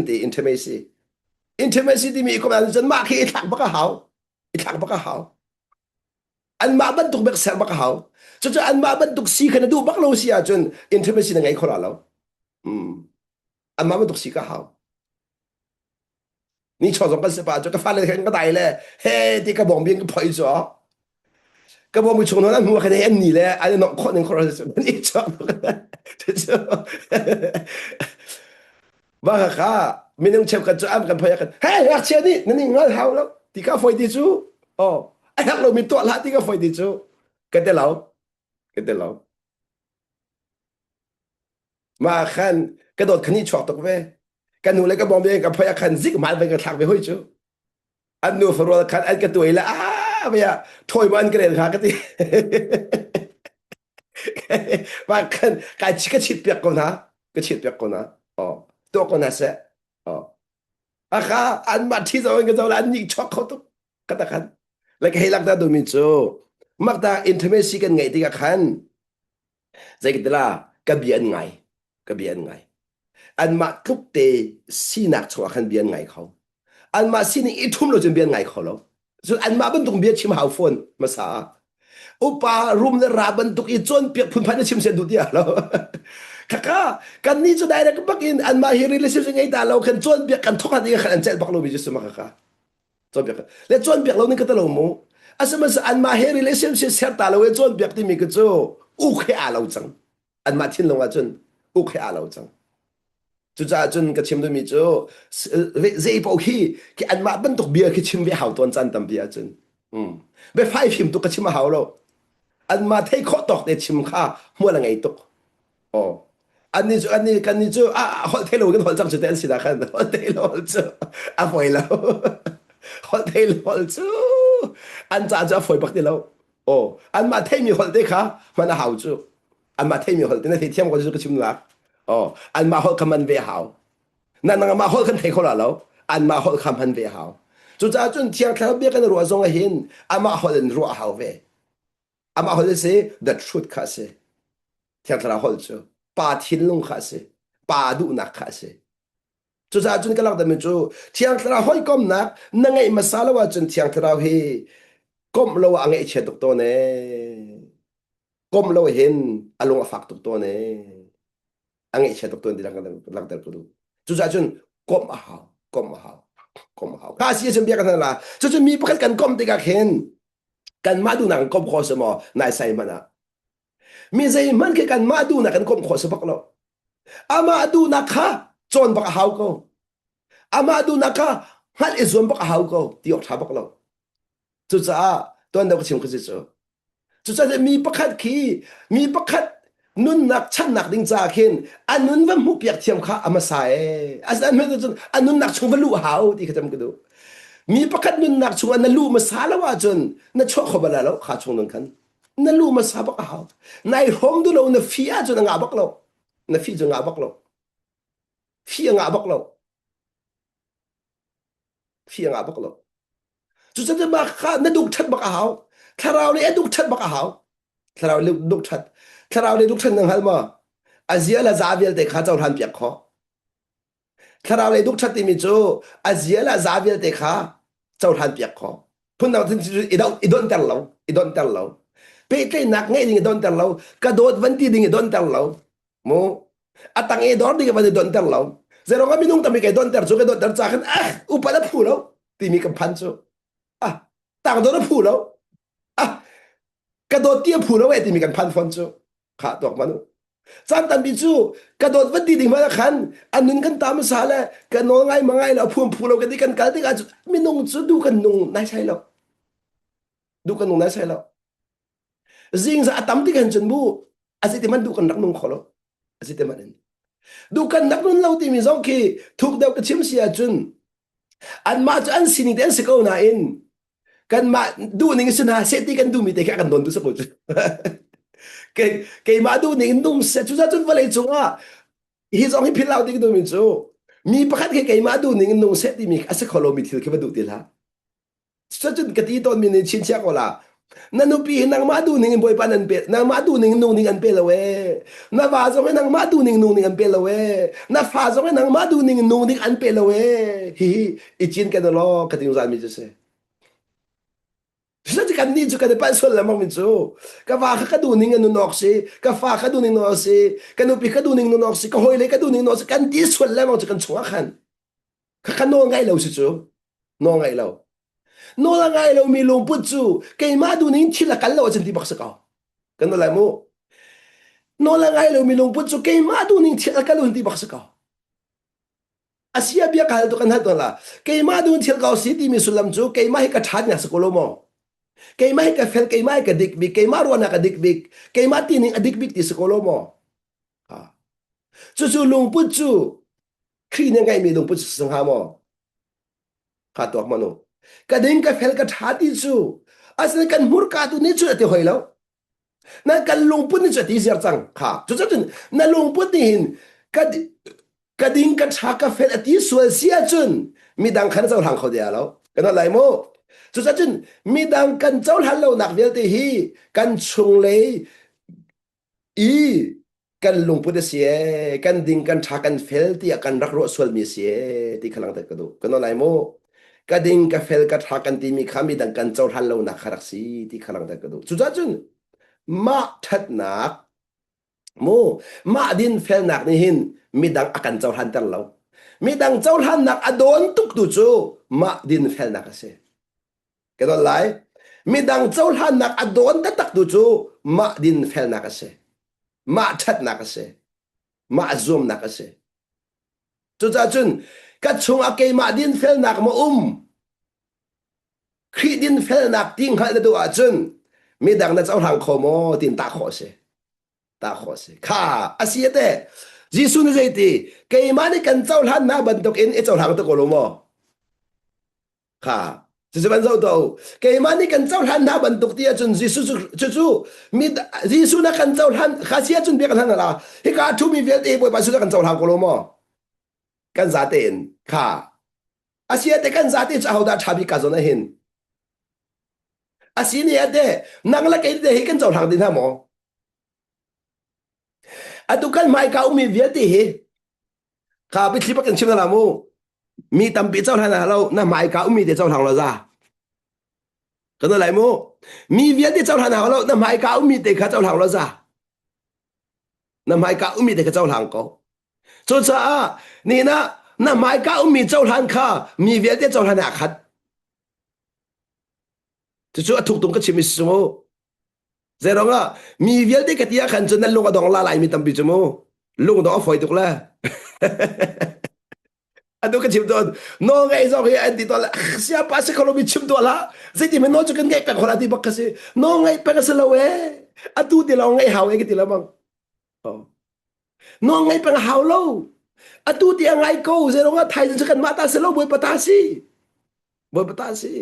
di mi ko man jan ma khi thak ba ka hao i thak ba ka hao an ma ban tuk bek ser ba ka hao chu an ma ban tuk si khana du bak lo si a chun intimacy na ngai khola lo an ma ban tuk si ka hao 你坐上个十八，就个翻嚟睇個大咧，嘿啲個旁邊個配咗，個旁邊從頭到尾係你咧，哎你攞可能可能你坐到就ว่าค่ะไม่ต้องเชื่อกันจะอ้ำกันพยากันเฮ้ยอยากเชื่อนี่นั่นนี่งั้นเฮาแล้วที่ก็ไฟดีจูอ๋อไอ้ฮักเรามีตัวละที่ก็ไฟดีจูกันแต่เรากันแต่เรามาขันกระโดดขันนี่ชอบตกเว้กันหนูเลยก็มองไปกับพยาคันซิกมันไปกระทักไปห้อยจู อันนู้นฟรอคันอันกระตุยละไม่อะถอยมันกระเด็นขากันทีว่ากันการชิกชิดเปียกก่อนนะก็ชิดเปียกก่อนนะอ๋อตัวก่อนนะเสอ๋อ akha an ma thi zo nga zo la ni chok kho tu kata khan la ke hilak ta du mi chu makta intimacy kan ngai ti ka khan zai kitla ka bian ngai ka bian ngai an ma thuk te si nak chwa khan bian ngai kho an ma si ni i thum lo chen bian ngai kho lo so an ma ban tung bian chim hau phone ma sa upa room le ra ban tuk I chon pek phun phan chim sen du dia lo kaka kan ni chu dai ra ka bakin an ma hi relationship ngai ta lo khan chon pek kan thok ha ti khan an chel bak lo bi ju ma kaka chon pek le chon pek lo ni ka ta lo mo asama sa an ma hi relationship ser ta lo we chon pek ti mi ka chu u khe a lo chang an ma thin lo wa chun u khe a lo chang chú cha chun cái chim đôi mi chú dễ bảo khi anh mà bên tục bia khi chim về hậu tuần chân tầm bia chun về phải phim tục cái chim hậu lo anh mà thấy khó tóc để chim kha mua là ngày tục ồ anh ấy cái này chú họ thấy lâu cái họ chẳng chịu tiền gì đã khăn họ thấy lâu chú phải lâu họ thấy lâu chú anh cha phải bắt đi lâu ồ anh mà thấy mi họ thấy khá mà nó hậu chú anh mà thấy mi họ thấy thêm có cái chim lạc anh mà họ cầm anh về hảo, nên mà họ cần thấy khó là lâu, anh mà họ cầm anh về hảo, chú cha chun thiang thang biết cái rùa giống hình, anh mà họ lên rùa hảo về, anh mà họ lên say the truth khá say, thiang thang họ chú, ba thiên long khá say, ba du nạc khá say, chú cha chun cái lạc đam chú, thiang thang họ com nạc, nang ngay masala wa chun thiang thang hi, com lâu anh ấy chết tục to nè, com lâu hình, along phạt tục to nè. Ang ấy chết tuần đi lang del kudu chú cha chun kom hao ka si chun bia kan la chú chun mi pakat kan kom te ka khen kan ma du nang kom kho se mo nai sai mana mi zai man ke kan ma du na kan kom kho se bak lo ama du na kha chon bak hao ko ama du na kha hal izom bak hao ko ti ok tha bak lo chú cha tuan da ko chim khisi chú cha mi pakat ki mi pakat nun nak chan nak ding cha khin anun va mu piak thiam kha ama sai as an me chun anun nak chung va lu hau ti khatam ku du mi pakhat nun nak chung an lu ma sala wa chun na cho kho bala lo kha chung nun khan na lu ma sa bak hau nai hom du lo na fia chun nga bak lo na fi chun nga bak lo fi nga bak lo fi nga bak lo chu cha ma kha na duk that bak hau tharau le duk that bak hau tharau le duk that tharau le duk that nang hal ma azia la zaviel te kha chaw han piak kho tharau le duk that ti mi chu azia la zaviel te kha chaw han piak kho phun naw tin idon tar lo pe te nak ngai ding idon tar lo ka dot van ti ding idon tar lo mo atang e dor ding van idon tar lo zero nga minung tami kay don tar chu kay don tar cha khan upala phu lo ti mi kam phan chu tang do na phu lo ka dot ti phu lo e ti mi kan phan phon chu kha tok manu chan tan bi chu ka dot van ti ding ma khan anun kan tam sa la ka no ngai mangai la phum phu lo ka di kan kal ti ka chu minung chu du kan nung nai sai lo du kan nung nai sai lo zing za atam ti kan chun bu asiti man du kan nak nung kholo asiti man du kan nak nun lau ti mi zong ki thuk deu ka chim sia chun an ma chu an sining ten se ko na in kan ma du ning sin ha se ti kan du mi te ka kan don du sa ko chu ke ma du ning nung se chu sa chun vale chu a hi zong hi philau ti du mi chu mi pakhat ke ma du ning nung se ti mi asa kholo mi thil ke ba du ti la sa chun ka ti ton mi ni chin sia ko la nanupi nang madu ning boy panan pe nang madu ning nung ning an pe lawe na va zo nang madu ning nung ning an pe lawe na fa zo nang madu ning nung ning an pe lawe hi ichin ka lo ka ting zan mi se sa ti kan ni chu ka de pan sol lamang min chu ka va ka du ning an nok se ka fa ka du ning no se ka nupi ka du ning no nok se ka hoile ka du ning no se kan di sol lamang chu kan chunga khan ka kan no ngai lo se chu no ngai lo no la ngai lo mi lung put chu ke ma du ning thila kal lo chen ti bak sa ka kan no la mo no la ngai lo mi lung put chu ke ma du ning thila kal lo ti bak sa ka asia bia kal to kan ha to la ke ma du thil ka si ti mi sulam chu ke ma hi ka that nya sa ko lo mo ke ma hi ka fel ke ma hi ka dik bi ke ma ro na ka dik bi ke ma ti ning adik bi ti sa ko lo mo ha chu lung put chu khri ne ngai mi lung put sang ha mo ka to ma no ka ding ka fel ka thati chu asne kan mur ka tu ni chu te hoilo na kan lungput ni chu ti zer chang kha chu chu na lungput ni hin ka ding ka tha ka fel ati sual sia chun มีดังขันเจ้าทางเขาเดียวแล้วกันอะไรโมจุดจุนมีดังกันเจ้าทันเราหนักเดียวตีฮีกันชงเลยอีกันลงพุทธเสียกันดิ่งกันชากันเฟลที่กันรักรสวลมีเสียที่ขลังแต่กระดูกันอะไรโมกันดิ่งกันเฟลกันชากันที่มีคำมีดังกันเจ้าทันเราหนักขรักสีที่ขลังแต่กระดูจุดจุนมาทัดหนักโมมาดินเฟลหนักนี่หินมีดังอากันเจ้าทันตั้งเรามีดังเจ้าทันหนักอโดนตุกตุจูมาดินเฟลหนักเสียกันอะไรมีดังเจ้าทันหนักอโดนตักตุจูมาดินเฟลหนักเสียมาทัดหนักเสียมาzoomหนักเสียจุดจุนกัดชงอาเกยมาดินเฟลหนักมาครีดินเฟลหนักทิ้งให้ตัวจุนมีดังนั้นเจ้าทางขโมตินตาขอเสียตาขอเสียข้าอาศัยแต่ยิสุนใจตีเกยมานี่กันเจ้าทันนะบรรทุกอินเจ้าทางตะโกลโมค่ะจะเป็นเจ้าตัวเกยมานี่กันเจ้าทันนะบรรทุกที่จุนยิสุจู่มียิสุนักกันเจ้าทันข้าเสียจุนเบียกันทันละฮิกาทูมีเวลตีบอยปัสสุนักกันเจ้าทางโกลโมกันซาเตนค่ะอาศัยแต่กันซาเตนจะเอาดาชาบิกาโซนะเห็นอาศัยเนี่ยแต่นังละเกยแต่ฮิกันเจ้าทางดินฮะหมอAtukan mai ka umi viati hi ka bi thlipa kan chimna lamu mi tam pi chau thana lo na mai ka umi te chau thang lo za kan lai mu mi viati chau thana lo na mai ka umi te kha chau thang lo za na mai ka umi te kha chau thang ko cho cha ni na mai ka umi chau thang kha mi viati chau thana khat chu athuk tum ka chimi su Zerong mi vial de katia kan chun lu dong la lai mi tam bi chumo lu dong foi tuk la adu ka chim don no ngai zo hi an ti to la sia pa se ko mi chim do la zai ti me no chu kan ngai pa khola ti bak se no ngai pa ka se la we atu ti lo ngai haw e ki ti la bang no ngai pa haw lo atu ti ngai ko zerong thai chu kan ma ta se lo boi pa ta si boi pa ta si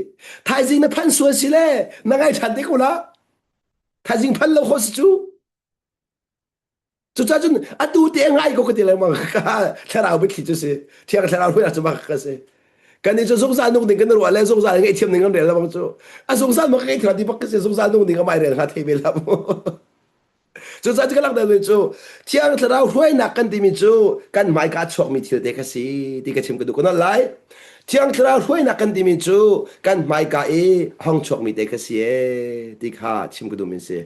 thai jing na phan su si le na ngai chan ti ko la他已经喷了好几组，就这种啊，都点爱个的了嘛，哈，他老不去就是，天个他老会那怎么可是？跟你说中山弄的跟那我来中山一天那个人了嘛就，啊中山嘛可以条地不可是中山弄的个买人还特别了么？就在这个浪的人就，天他老会那跟地面就，跟买家错米条的个是，这个钱个都可能来。Tiang tera hui nak kan timin chu kan mai ka e hong chok mi te ka si ti kha chim ku du min si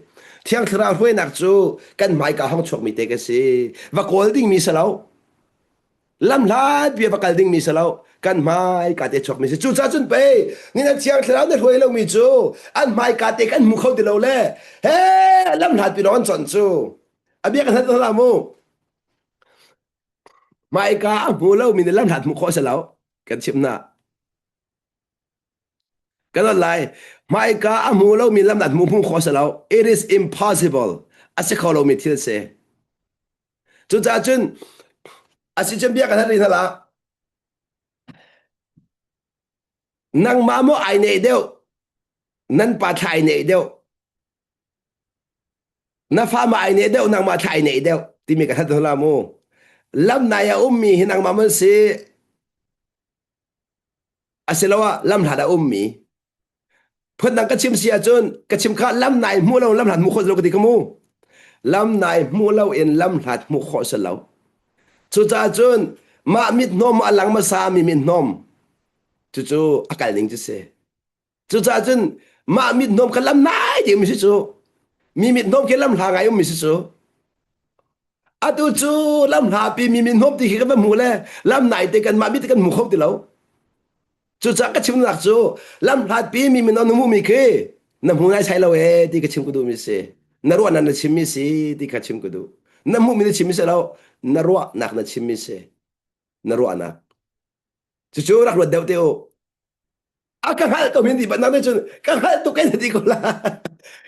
tiang tera hui nak chu kan mai ka hong chok mi te ka si va kol ding mi salau lam lat bia va kal ding mi salau kan mai ka te chok mi si chu cha chun pe ni na tiang tera na hui lo mi chu an mai ka te kan mu khau ti lo le he lam lat pi ron chon chu abia kan ta la mu mai ka mu lo mi lam lat mu kho salau kan chim na kan lai mai ka amu lo mi lam nat mu phung kho salau it is impossible ase kholo mi thil se chu cha chun asi chem bia kan ri thala nang ma mo ai nei deu nan pa thai nei deu na fa ma ai nei deu nang ma thai nei deu ti mi kan thala mu lam na ya ummi hinang ma man se asilawa lam hada ummi เพื่อนนังกระชิมเสียจนกระชิมข้าลำไหนมู่เราลำหลัดมู่คนเรากติกมูลำไหนมู่เราเอ็นลำหลัดมู่ข้อเสลาสุดท้ายจนมามิดนมอลังมาสามีมิดนมจู่ๆอากาศนิ่งจะเสียสุดท้ายจนมามิดนมกันลำไหนเดี๋ยวมิสิจู่มีมิดนมกันลำหลังไงมิสิจู่อะตู่จู่ลำหลังปีมีมิดนมที่กันมามู่เลยลำไหนแต่กันมามิดกันมู่ข้อติเราจู่จักก็ชิมหลักจู่ลำพัดปีมีมันนมุมีคือน้ำหูนายใช้เราที่ก็ชิมกุดูมิเสนรัวนันชิมมิสิที่ก็ชิมกุดูน้ำหูมีนชิมมิเสเรานรัวนักนัชิมมิเสนรัวนักจู่รักรถเดียวเดียวอากังหันตัวมินดีบันนั้นจนกังหันตุกเอ็นดีกว่า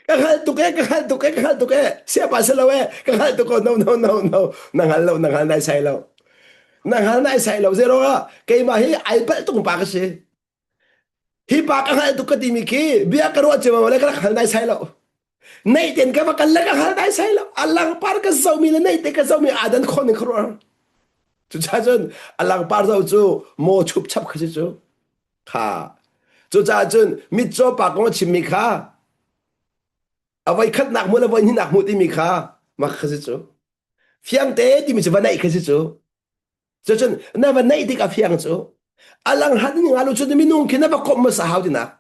กังหันตุกเอ็กังหันตุกเอ็กังหันตุกเอ็เสียภาษาเรากังหันตุก no no no no นังหันเรานังหันนายใช้เรานังหันนายใช้เราเสียเราเกี่ยมาให้ไอ้เปิดตุ้งปากเสียฮิปากกันตุกติมิกีเบียกรัวเจมาเลยก็ขันได้ใช่แล้วในเต็นก็มากันเลยก็ขันได้ใช่แล้วอัลลังปาร์กเจ้ามีเลยในเต็นก็เจ้ามีอาดันคนนึงครัว chú cha chân alang par dâu chú mô chụp chấp khá chú khá chú cha chân mít cho bạc ngô chìm mì khá à vậy khát nạc mô là vậy nạc mô tìm mì khá mà khá chú phiang tế thì mình sẽ vào này khá chú cho chân na vào này thì cả phiang chú alang hát những alo chú mình nung khi na vào cọp mà sao thì nạc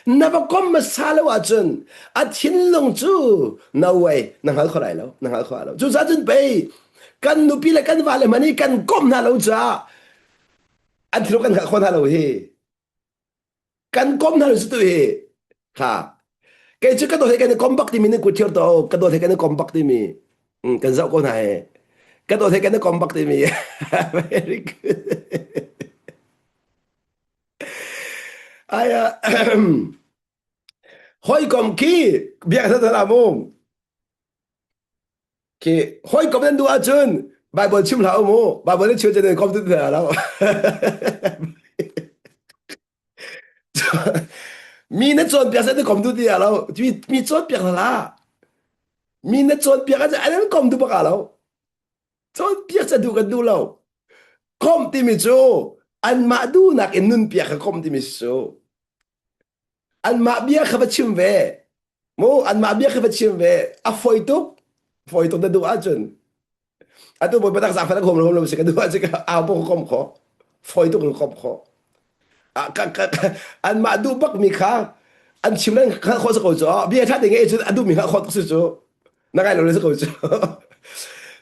na vào cọp mà sao là chân à thiên long chú no way nàng hal khó lại lâu nàng hal khó lâu chú cha chân bay kan nu pila kan vale mani kan kom na lo cha an thilo kan khon ha lo he kan kom na lo su he ha cái chứ cái đồ thế cái này kom bak ti mi ne ku thier to cái đồ thế cái này kom bak ti mi kan zau ko na he cái đồ thế cái này kom bak ti mi very good aya hoi kom ki bia sa ta mo ki hoi kom den du a chun Bible chim la mo Bible chim chen kom tu ta la mi na chon pia sa de kom tu ti la mi chon pia la mi na chon pia ka an kom tu ba ka la chon pia sa du ka du la kom ti mi chu an ma du nak en nun pia ka kom ti mi chu an ma bia ka ba chim ve mo an ma bia ka ba chim ve a foi tu da du a chun a tu bo ba tak sa fa kom lo se ka du a se ka a bo kom kho foi tu kom kho a ka an ma du bak mi kha an chim nan kha kho sa ko chu bia tha de nge chu an du mi kha kho tu chu na ngai lo le sa ko chu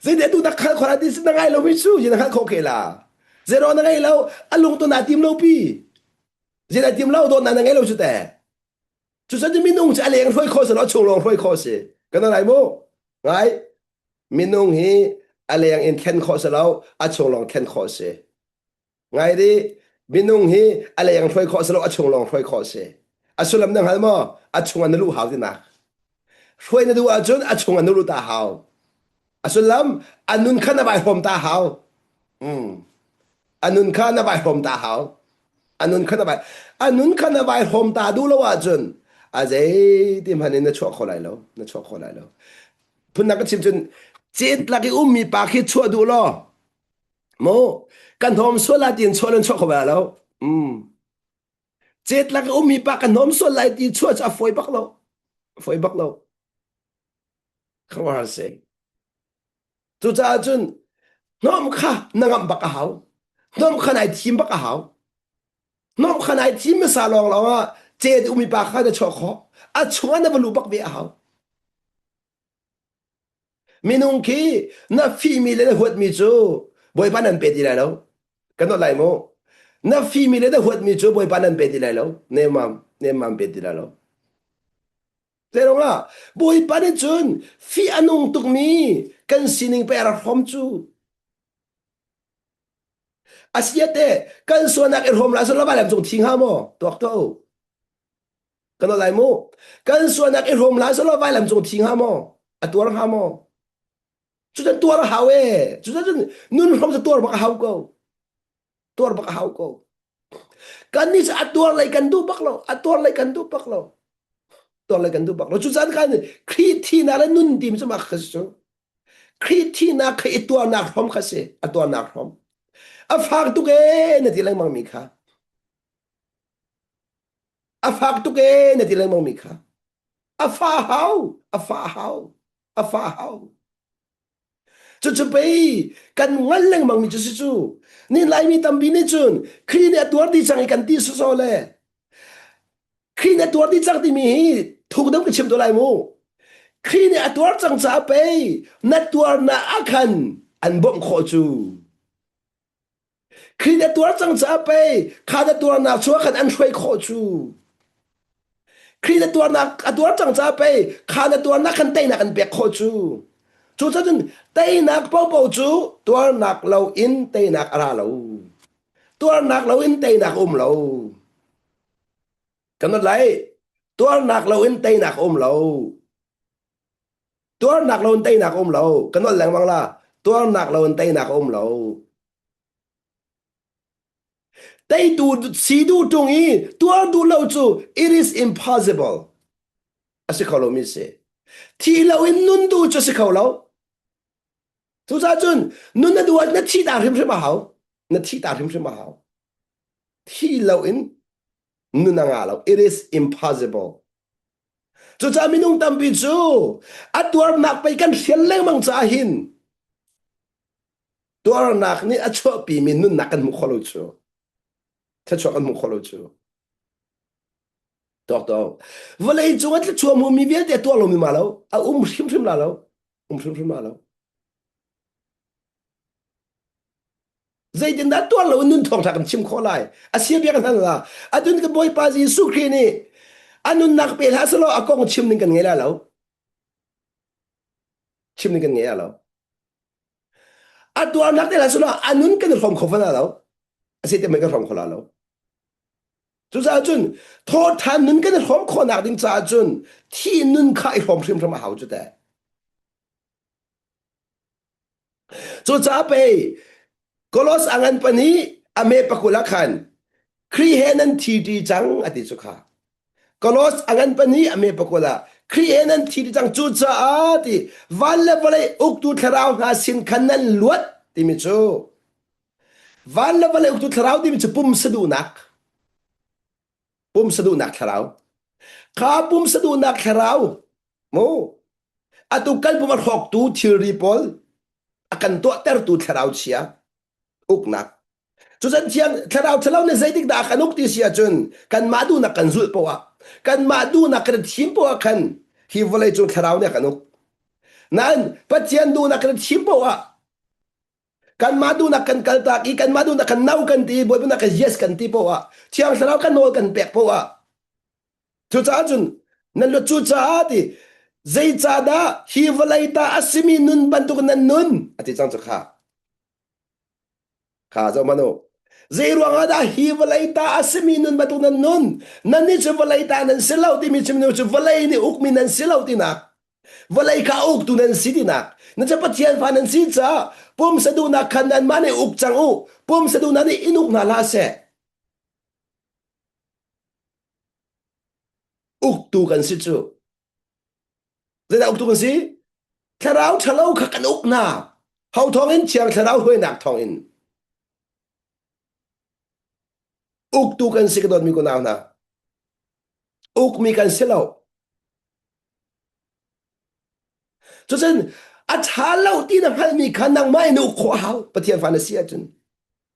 giờ để tụi ta khai khoa đi xin ngay lâu mới su giờ khai khó kể là giờ đó ngay lâu anh lùng tôi nãy tìm lâu pi giờ nãy tìm lâu tôi nãy ngay lâu chứ tệ chú sao chứ mình nung chỉ anh liền phơi khó sẽ nó trồng lòng phơi khó sẽ cái nó này bố ngay mình nung hi anh liền in khen khó sẽ lâu anh trồng lòng khen khó sẽ ngay đi mình nung hi anh liền phơi khó sẽ lâu anh trồng lòng phơi khó sẽ anh số làm năng hay mà anh trồng anh lú hào thế nào phơi nó đủ anh trồng anh lú ta hào Asulam anun ka na bai hom ta hao anun ka na bai hom ta hao anun ka na bai hom ta du lo wa chun a zai tim hanin na chok kholai lo phun na ka chim chun chet la ki mi pa khi chua du lo mo kan hom so la tin chua len chok kho lo chet la ki mi pa kan hom so la ti chua cha foi bak lo khawar se chú cha chun nom kha nangam baka hao nom khanai thim baka hao nom khanai thim ma sa long lawa che de umi pa kha de cho kho a chunga na balu bak be hao minung ki na fi mi le hot mi chu boy panan pe di la lo kan no lai mo na fi mi le da hot mi chu boy panan pe di la lo ne mam pe di la lo Pero nga, boy panan chun fi anong tuk mi kan sining pera hom chu asiate kan suanak er hom la so la balam chung thing ha mo tok to kan lai mo kan suanak er hom la so la balam chung thing ha mo atur ha mo chu jan tur ha we chu jan nun hom sa tur ba ha ko kan ni sa atur lai kan du bak lo tur lai kan du bak lo chu jan kan khri thi na la nun dim sa ma khas chu khi thi na khi tua na hom khase atua na hom a phak tu ke na ti lang mang mi kha a phak tu ke na ti lang mang mi kha a fa hao chu chu pe kan ngal lang mang mi chu chu ni lai mi tam bi ni chun khi ne tua di chang kan ti so so le khi ne tua di chang ti mi thuk dam ke chim to lai mo khi ne atuar chang cha pe na tuar na akhan an bom kho chu khi ne atuar chang cha pe kha da tuar na chua khan an shwai kho chu khi ne atuar chang cha pe kha da tuar na khan tai na kan pe kho chu chu cha jun tai nak pau chu tuar nak lo in tai nak ara lo tuar nak lo in tai nak lo kan lai tuar nak lo in tai nak lo tua nạc lâu tây nạc lâu cái nó leng mang là tua nạc lâu tây nạc lâu tây tu si du tung y tua du lâu chu it is impossible asi khalo mi se thi lâu in nun du chu si khalo chú sa chun nun na duat na thi ta him him hao na thi ta him him hao thi lo in nun na nga lo it is impossible chú cha minung tam bi chu atuar nak pai kan hial leng mang cha hin tuar nak ni acho pi min nun nakan mu kholo chu tha cho kan mu kholo chu tok tok volei chu at chu mu mi vel te to lo mi malo a him him la lo him him la lo zai din da to lo nun thong thak chim kho lai a sia bia kan la adun ka boy pa ji su khri ni anun nak pe ha salo akong chim ning kan ngela lo chim ning kan ngela lo atuar nak te la salo anun kan rom kho fa la lo a sia te me kan rom kho la lo chú sa chun thọ than nun cái hom kho nak ding cha chun thi nun khai hom hrim hrim hao chu de chú cha pe kolos angan pani ame pakula khan khri henan thi ti chang ati chu kha kolos angan pani ame pakula khri henan thi ti chang chu cha ati valle vale uk tu tharau ha sin khanan luat ti mi chu valle vale uk tu tharau ti mi chu pum sadu nak pum sadu nak tharau kha pum sadu nak tharau mo atu kal pum hok tu thiri pol akan to ter tu tharau chia uk nak chu zan chiang tharau ne zaidik da kan uk ti sia chun kan madu na kan zul powa kan madu na kan thim powa kan hi volai chu tharau ne kan uk nan pathian du na kan thim powa kan madu na kan kalta ki kan madu na kan nau kan ti boy na kan yes kan ti powa chiang tharau kan nol kan pek powa chu cha chun nan lo chu cha ti zai cha da hi volai ta asimi nun bantu kan nun ati chang chu kha kha zo mano zai ruang ada hi volai ta asimi nun bantu nan nun nan ni chu volai ta nan silau ti mi chim nu chu volai ni uk mi nan silau ti na volai ka uk tu nan si ti na nan cha pathian fa nan si cha pum sadu na kan nan mane uk chang u pum sadu na ni inuk na la se uk tu kan si chu zai da uk tu kan si tharau thalau kha kan uk na hau thong in chiang tharau hoi nak thong in uk tu kan si ka dot mi ko naw na uk mi kan silau cho nên à cha lâu tin là phải mi khả năng mai nụ khó hảo bất thiện phản xia chân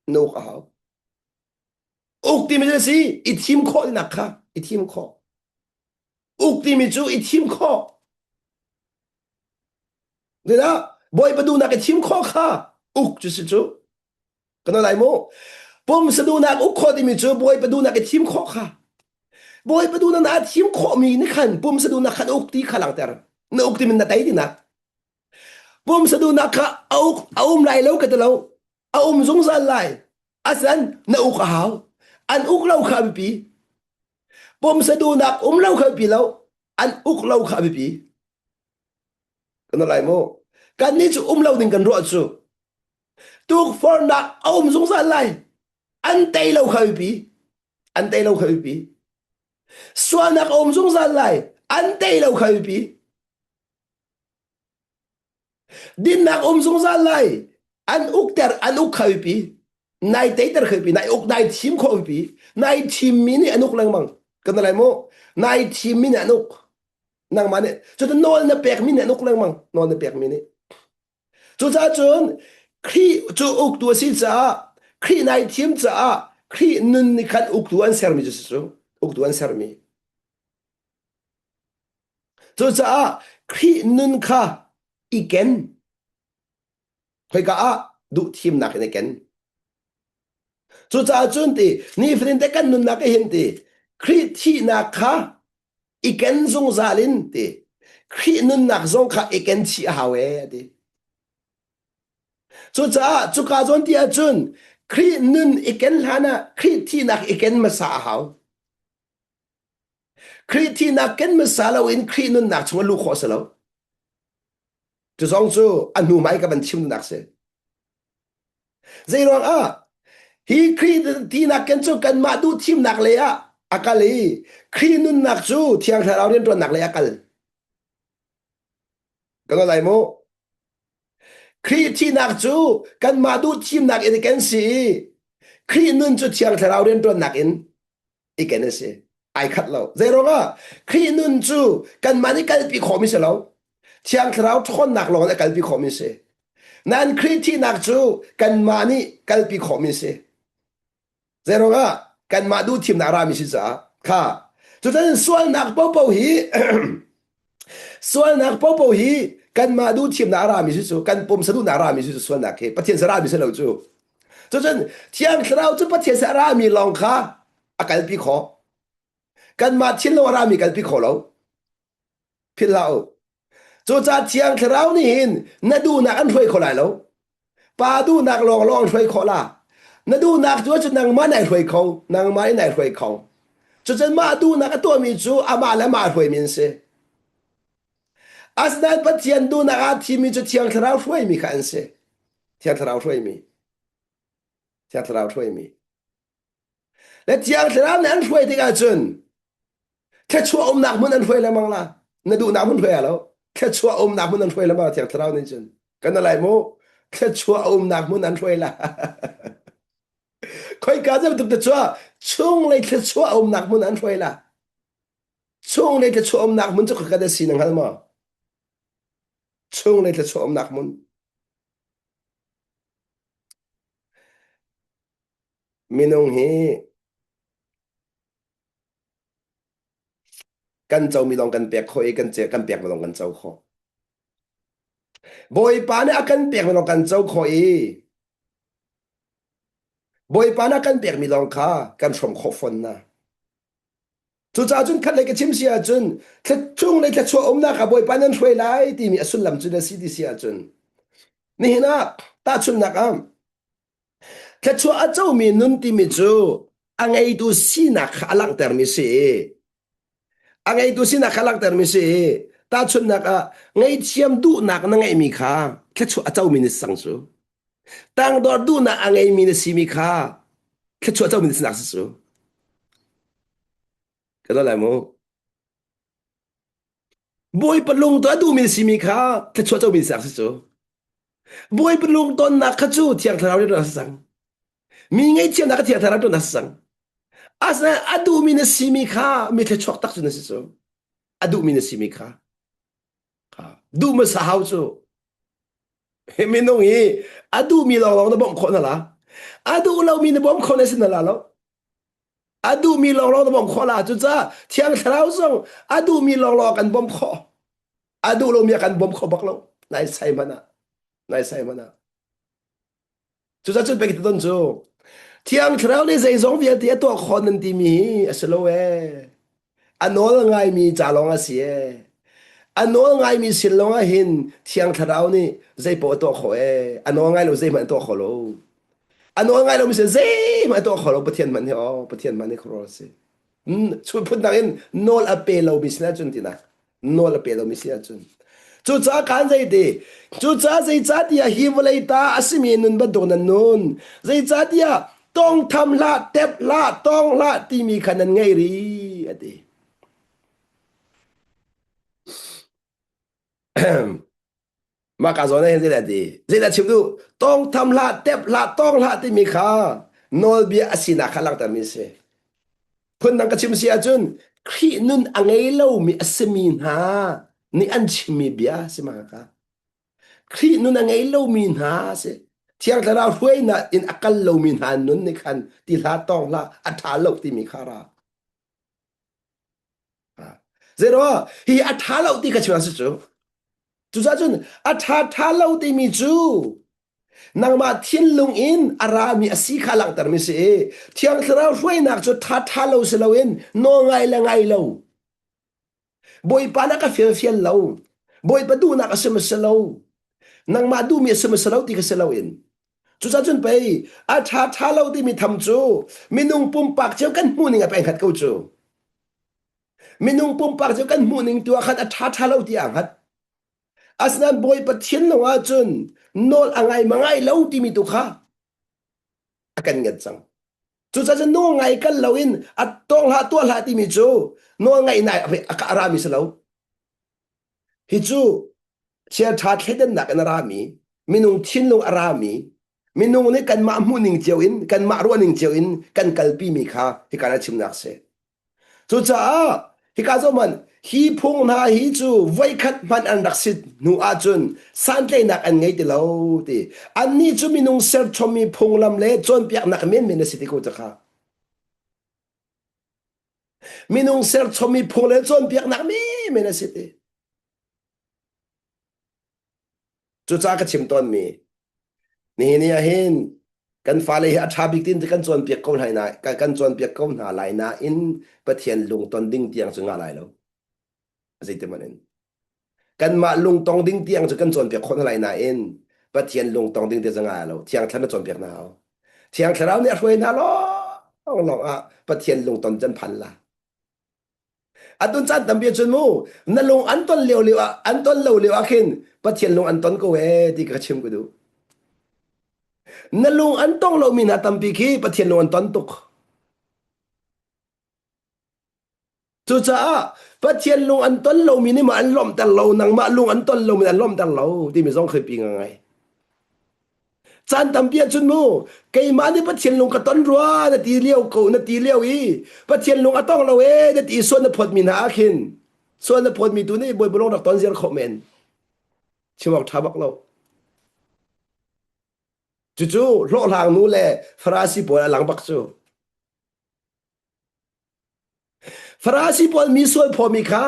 nụ khó hảo uk ti mi gì ít hiếm khó đi nạc ha ít hiếm khó uk ti mi chú ít hiếm khó đấy đó boy bắt đầu nạc ít hiếm khó ha uk chú sư chú cái nó lại mô bom sa du nạc uk khó ti mi chú boy bắt đầu nạc ít hiếm khó ha boy bắt đầu nạc hiếm khó mi ni khăn bom sa du nạc khăn uk ti khả năng ter nó uk ti mi nà tay đi nạc bom sa du na kha aum lai lo ka lo aum zung zan lai asan na u ka hao an uk lo kha bi bom sa du na lo kha bi lo an uk lo kha bi kana lai mo kan ni chu lo ding kan ro chu tuk for na aum zung zan lai an tay lo kha bi an tay lo kha bi swa na aum zung zan lai an tay lo kha bi din nak zung za lai an uk ter an uk khai pi nai te ter khai pi nai uk nai thim kho pi nai thim mi ni anuk lang mang kan lai mo nai thim mi ni anuk nang mane cho to nol na pek mi ni anuk lang mang nol na pek mi ni chu cha chun khi chu uk tu si cha khi nai thim cha khi nun ni khat uk tu an ser mi chu uk tu an ser mi chu cha khi nun kha igen khoi ka a du thim nak ne ken chu cha chun ti ni frin te kan nun nak hin ti khri thi na kha igen zung zalin ti khri nun nak zong kha igen chi hawe ti chu cha chu ka zon ti a chun khri nun igen lana khri thi nak igen ma sa haw khri thi nak ken ma sa lo in khri nun nak chung lu kho sa lo chú song chú anh nu mai cái vấn chim nạc se dây rong à hi khi thì nạc kiến chú cần mà du chim nạc lệ à akal li khi nun nạc chú thiang thà áo điên tuần nạc lệ akal cái nó lại mô khi thi nạc chú cần mà đu chim nạc in cái gì khi nun chú chiang thảo đến tuần nạc in cái gì ai khát lâu dễ rồi à khi nun chú cần mà đi cái bị khó mi sẽ lâu chiang thảo thôn nạc lâu cái bị khó mi sẽ nan khi thi nạc chú cần mà đi cái bị khó mi sẽ dễ rồi à cần mà đu chim nạc ra mi sẽ sao ha chú ta xuân nạc bao bao hi xuân nạc bao bao hi cần mà đu chim nạc ra mi sẽ chú cần bom sa đu nạc ra mi sẽ chú xuân nạc he bắt thiên sa ra mi sẽ lâu chú cho nên chiang thảo chú bắt thiên sa ra mi lòng kha cái bị khóกันมาทิ้งโลรามีกันพิขอเราพิลาจูจ่าเชียงเรานี่หินนัดูนักอันช่วยขอไหลเราป้าดูนักลองช่วยขอละนัดูนักจูจะนังมาไหนช่วยเขานังมาไหนช่วยเขาจูจะมาดูนักตัวมีจูอามาและมาช่วยมินเสอาสนั้นปัจจัยดูนักอาทีมีจูเชียงเราช่วยมีขันเสเชียงเราช่วยมีเชียงเราช่วยมีและเชียงเรานั้นช่วยที่กันจนแค่ชั่วหนักมันอันช่วยแล้วมั้งล่ะนัดูนักมันช่วยแล้วแค่ชั่วหนักมันอันช่วยแล้วมั้งเชียงเรานี่จนกันอะไรโมแค่ชั่วหนักมันอันช่วยละคอยการจะตุกตะชั่วช่วงเลยแค่ชั่วหนักมันอันช่วยละช่วงเลยแค่ชั่วหนักมันจะกระเด็นสีนังหันมาช่วงเลยแค่ชั่วหนักมันมีน้องเฮกันเจ้ามีลองกันเปียกคอยกันเจอกันเปียกมาลองกันเจ้าคอบอยปาเนี่ยกันเปียกมาลองกันเจ้าคอยบอยปานะกันเปียกมีลองค่ากันชมขอฝนนะจุดจ้าจุนคัดเลยกับชิมเสียจุนแค่ช่วงเลยแค่ชั่วนะกับบอยปานั้นช่วยไล่ที่มีอสุลลำจุดสิที่เสียจุนนี่นะตาจุนนักอ่ะแค่ชั่วเจ้ามีนุนที่มีจูอังไงดูสีนักอลังเตอร์มิเสอังไงดูสีนักอลังเตอร์มิเสตาจุนนักอ่ะไงเชียมดูนักนั่งไงมีค่าแค่ชั่วเจ้ามีนิสังจูตั้งดอดูนักอังไงมีนิสิมีค่าแค่ชั่วเจ้ามีนิสังจูก็ได้แล้วมั้งบอยปลุงตัวดูมีนิสิมีค่าแค่ชั่วเจ้ามีนิสังจูบอยปลุงตอนนักขจูเที่ยงทาราเรื่องนักสังมีไงเที่ยงนักเที่ยงทาราเรื่องนักสัง asna adu mina simika mi the chok tak chu na si chu adu mina simika ha du ma sa hau chu he mi nong hi adu mi lo lo na bom kho na la adu lo mi na bom kho na sin na la lo adu mi lo lo na bom kho la chu cha thiang thrau song adu mi lo kan bom kho adu lo mi kan bom kho bak lo nai sai mana chu cha chu be ki ton chu thiang thrau le zai zong via ti to khon nan ti mi aslo e anol ngai mi cha long a si e anol ngai mi sil long a hin thiang thrau ni zai po to kho e anol ngai lo zai man to kho lo anol ngai lo mi se zai man to kho lo pathian man he o pathian man ni kho se chu phun dang in nol a pe lo mi sna chun ti na nol a pe lo mi sia chun chu cha kan zai de chu cha zai cha dia hi volai ta asimi nun ba don nun zai cha diaต้องทำละเต็บละต้องละที่มีขนาดไงรีอะดิมากาซอนให้ได้ดีจะได้ชิมดูต้องทำละเต็บละต้องละที่มีค่านอลเบียอสินาขลังแต่มีเสคนนั้นก็ชิมเสียจนขี้นุ่นอังเอโลมีอสมีนหานี่อันชิมีเบียสิมากาขี้นุ่นอังเอโลมีนหาสิเที่ยงแต่เราช่วยนะอินอักลโลมีนหานุ่นในคันที่ละต้องละอัฐาโลที่มีค่าราเจรอฮีอัฐาโลที่ก็ชิมสิจูจูจ้าจุนอัฐาทาโลที่มีจูนางมาทิ้งลงอินอารามีอสีขาลังแต่ไม่เสียเที่ยงเราช่วยนักจุดท้าเราเสลาวินโนไงละไงเราบอยปานักเฟียเฟียเราบอยปดูนักสมสลานางมาดูมีสมสลาที่ก็เสลาวินจุดจุดไปอาท้าเราที่มีทำจูมีนุ่งปุ่มปากเจ้ากันมูนิงไปขัดเขาจูมีนุ่งปุ่มปากเจ้ากันมูนิงตัวขัดท้าเราที่อ่างขัดอาสนั้นบอยปะเทียนลงอาจุนโนลอ่างไงมังไงเราที่มีตุขาอากันเงินจังจุดจะโน่ไงกันเราอินอัดต้องหาตัวหาที่มีจูโน่ไงนายไปอารามิสเราฮิจูเชียร์ชาติเห็นหนักนารามี minung thin lung arami minung ne kan ma mu ning chiao in kan ma ro ning chiao in kan kalpi mi kha hi kana chim nak se chu cha hi ka zo man hi phung na hi chu vai khat man an rak sit nu a chun san tlei nak an ngei ti lo ti an ni chu minung ser chomi phung lam le chon piak nak men men si ti ko cha kha minung ser chomi phung le chon piak nak me men si ti chu cha ka chim ton mi ni ni a hin kan fa le a tha bik tin kan chon piak ko lai na kan chon piak ko na lai na in pathian lung ton ding tiang chu nga lai lo zai te manen kan ma lung tong ding tiang chu kan chon piak khon lai na in pathian lung tong ding te zanga lo thiang thlan chon piak na ho thiang tharau ne hroi na lo long a pathian lung ton jan phan la atun chan tam bia chun mu na lung an ton leo leo an ton lo leo a khin pathian lung an ton ko we ti ka chim ku du na lung an tong lo min ha tam pi khi pathian lung an ton tuk chu cha pathian lung an ton lo min ni ma an lom tan lo nang ma lung an ton lo min an lom tan lo ti mi zong khoi pi ngai chan tam bia chun mu kai ma ni pathian lung ka ton ruwa na ti liao ko na ti liao i pathian lung atong lo e na ti son na phot min ha khin son na phot mi tu ni boy bolong dak ton zer kho men chimok thabak lo chu chu lo lang nu le farasi bo lang bak chu farasi bo mi sol pho mi kha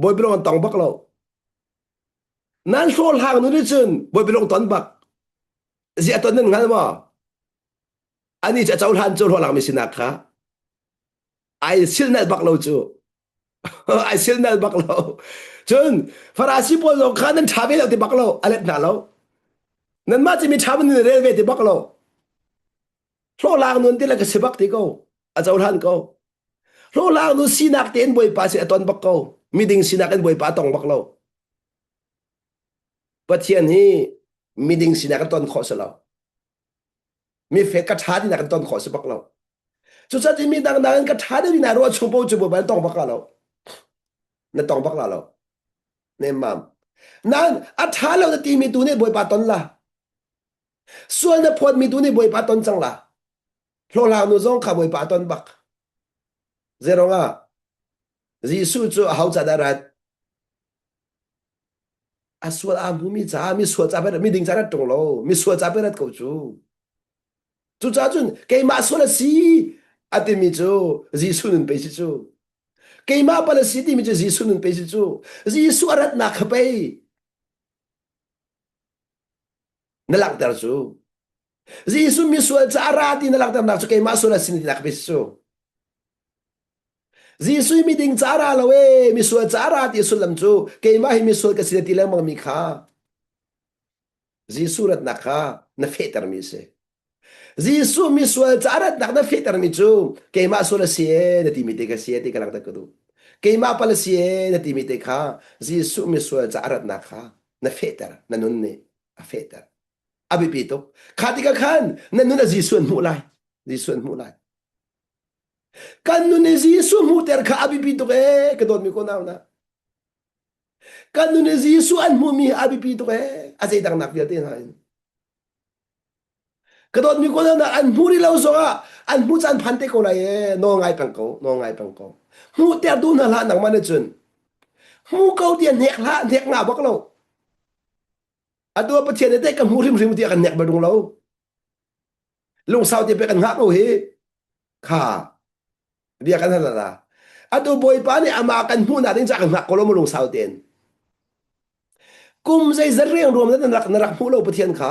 boy bolong tong bak lo nan lo lang nu ni chun boy bolong ton bak zia ton nan ngal ma ani cha chaul han chu lo lang mi sinak kha ai sil na bak lo chu ai sil na bak lo chun farasi bo lo kha nan thabe lo ti bak lo alet na lo nan ma chi mi thabe ni re ve ti bak lo lo lang nun ti la ka sibak ti ko a chaul han ko lo lang nu sinak ten boy pa si aton bak ko mi ding sinak en boy pa tong bak lo pathian hi mi ding sinak ton kho sa lo mi fe ka tha di nak ton kho sa bak lo chu sa ti mi dang dang ka tha di na ro chu bo chu bo ba tong bak lo na tong bak la lo ne mam nan a tha lo ti mi tu ne boy pa ton la sual na phot mi tu ne boy pa ton chang la lo lang nu zong kha boy pa ton bak zero nga Gisu chu hau cha da rat a sual a mu mi cha mi sual cha ba mi ding cha rat tong lo mi sual cha ba rat ko chu cha chun ke ma sual si ati mi chu Gisu nun pe si chu ke ma pa la si ti mi chu Gisu nun pe si chu Gisu arat na kha pe na lak tar chu Gisu mi sual cha arati na lak tar na chu ke ma sual si ni lak pe si chu Gisu mi ding cha ra lo we mi sual cha ra ti sulam chu ke ma hi mi sual ka si ti lang mang mi kha Gisu rat na kha na fe tar mi se Gisu mi sual cha rat na fe tar mi chu ke ma sual si na ti mi te ka si ti ka lang ta ku du ke ma pa la si na ti mi te kha Gisu mi sual cha rat na kha na fe tar na nun ne a fe tar abi pi to kha ti ka khan na nun na Gisu mu lai Gisu mu lai kan nun ne Gisu mu ter kha abi pi to ke don mi ko na na kan nun ne Gisu an mu mi abi pi to a sei dang nak dia te na cái đó mình có là anh mua đi lâu rồi à anh mua chân phản tế cô này nó ngay bằng câu mua tiền đun là nặng mà nó chun mua câu tiền nhẹ ngà bắc lâu à tôi bắt tiền đấy cái mua rim tiền nhẹ mà đúng lâu lùng sau thì phải cần ngã đâu hết khà việc cái này là à tôi bồi bán này mà cần mua nào đến chắc cần ngã cô lâu mà lùng sau tiền cùng dây rất riêng rồi nó nặc mua lâu bắt tiền khà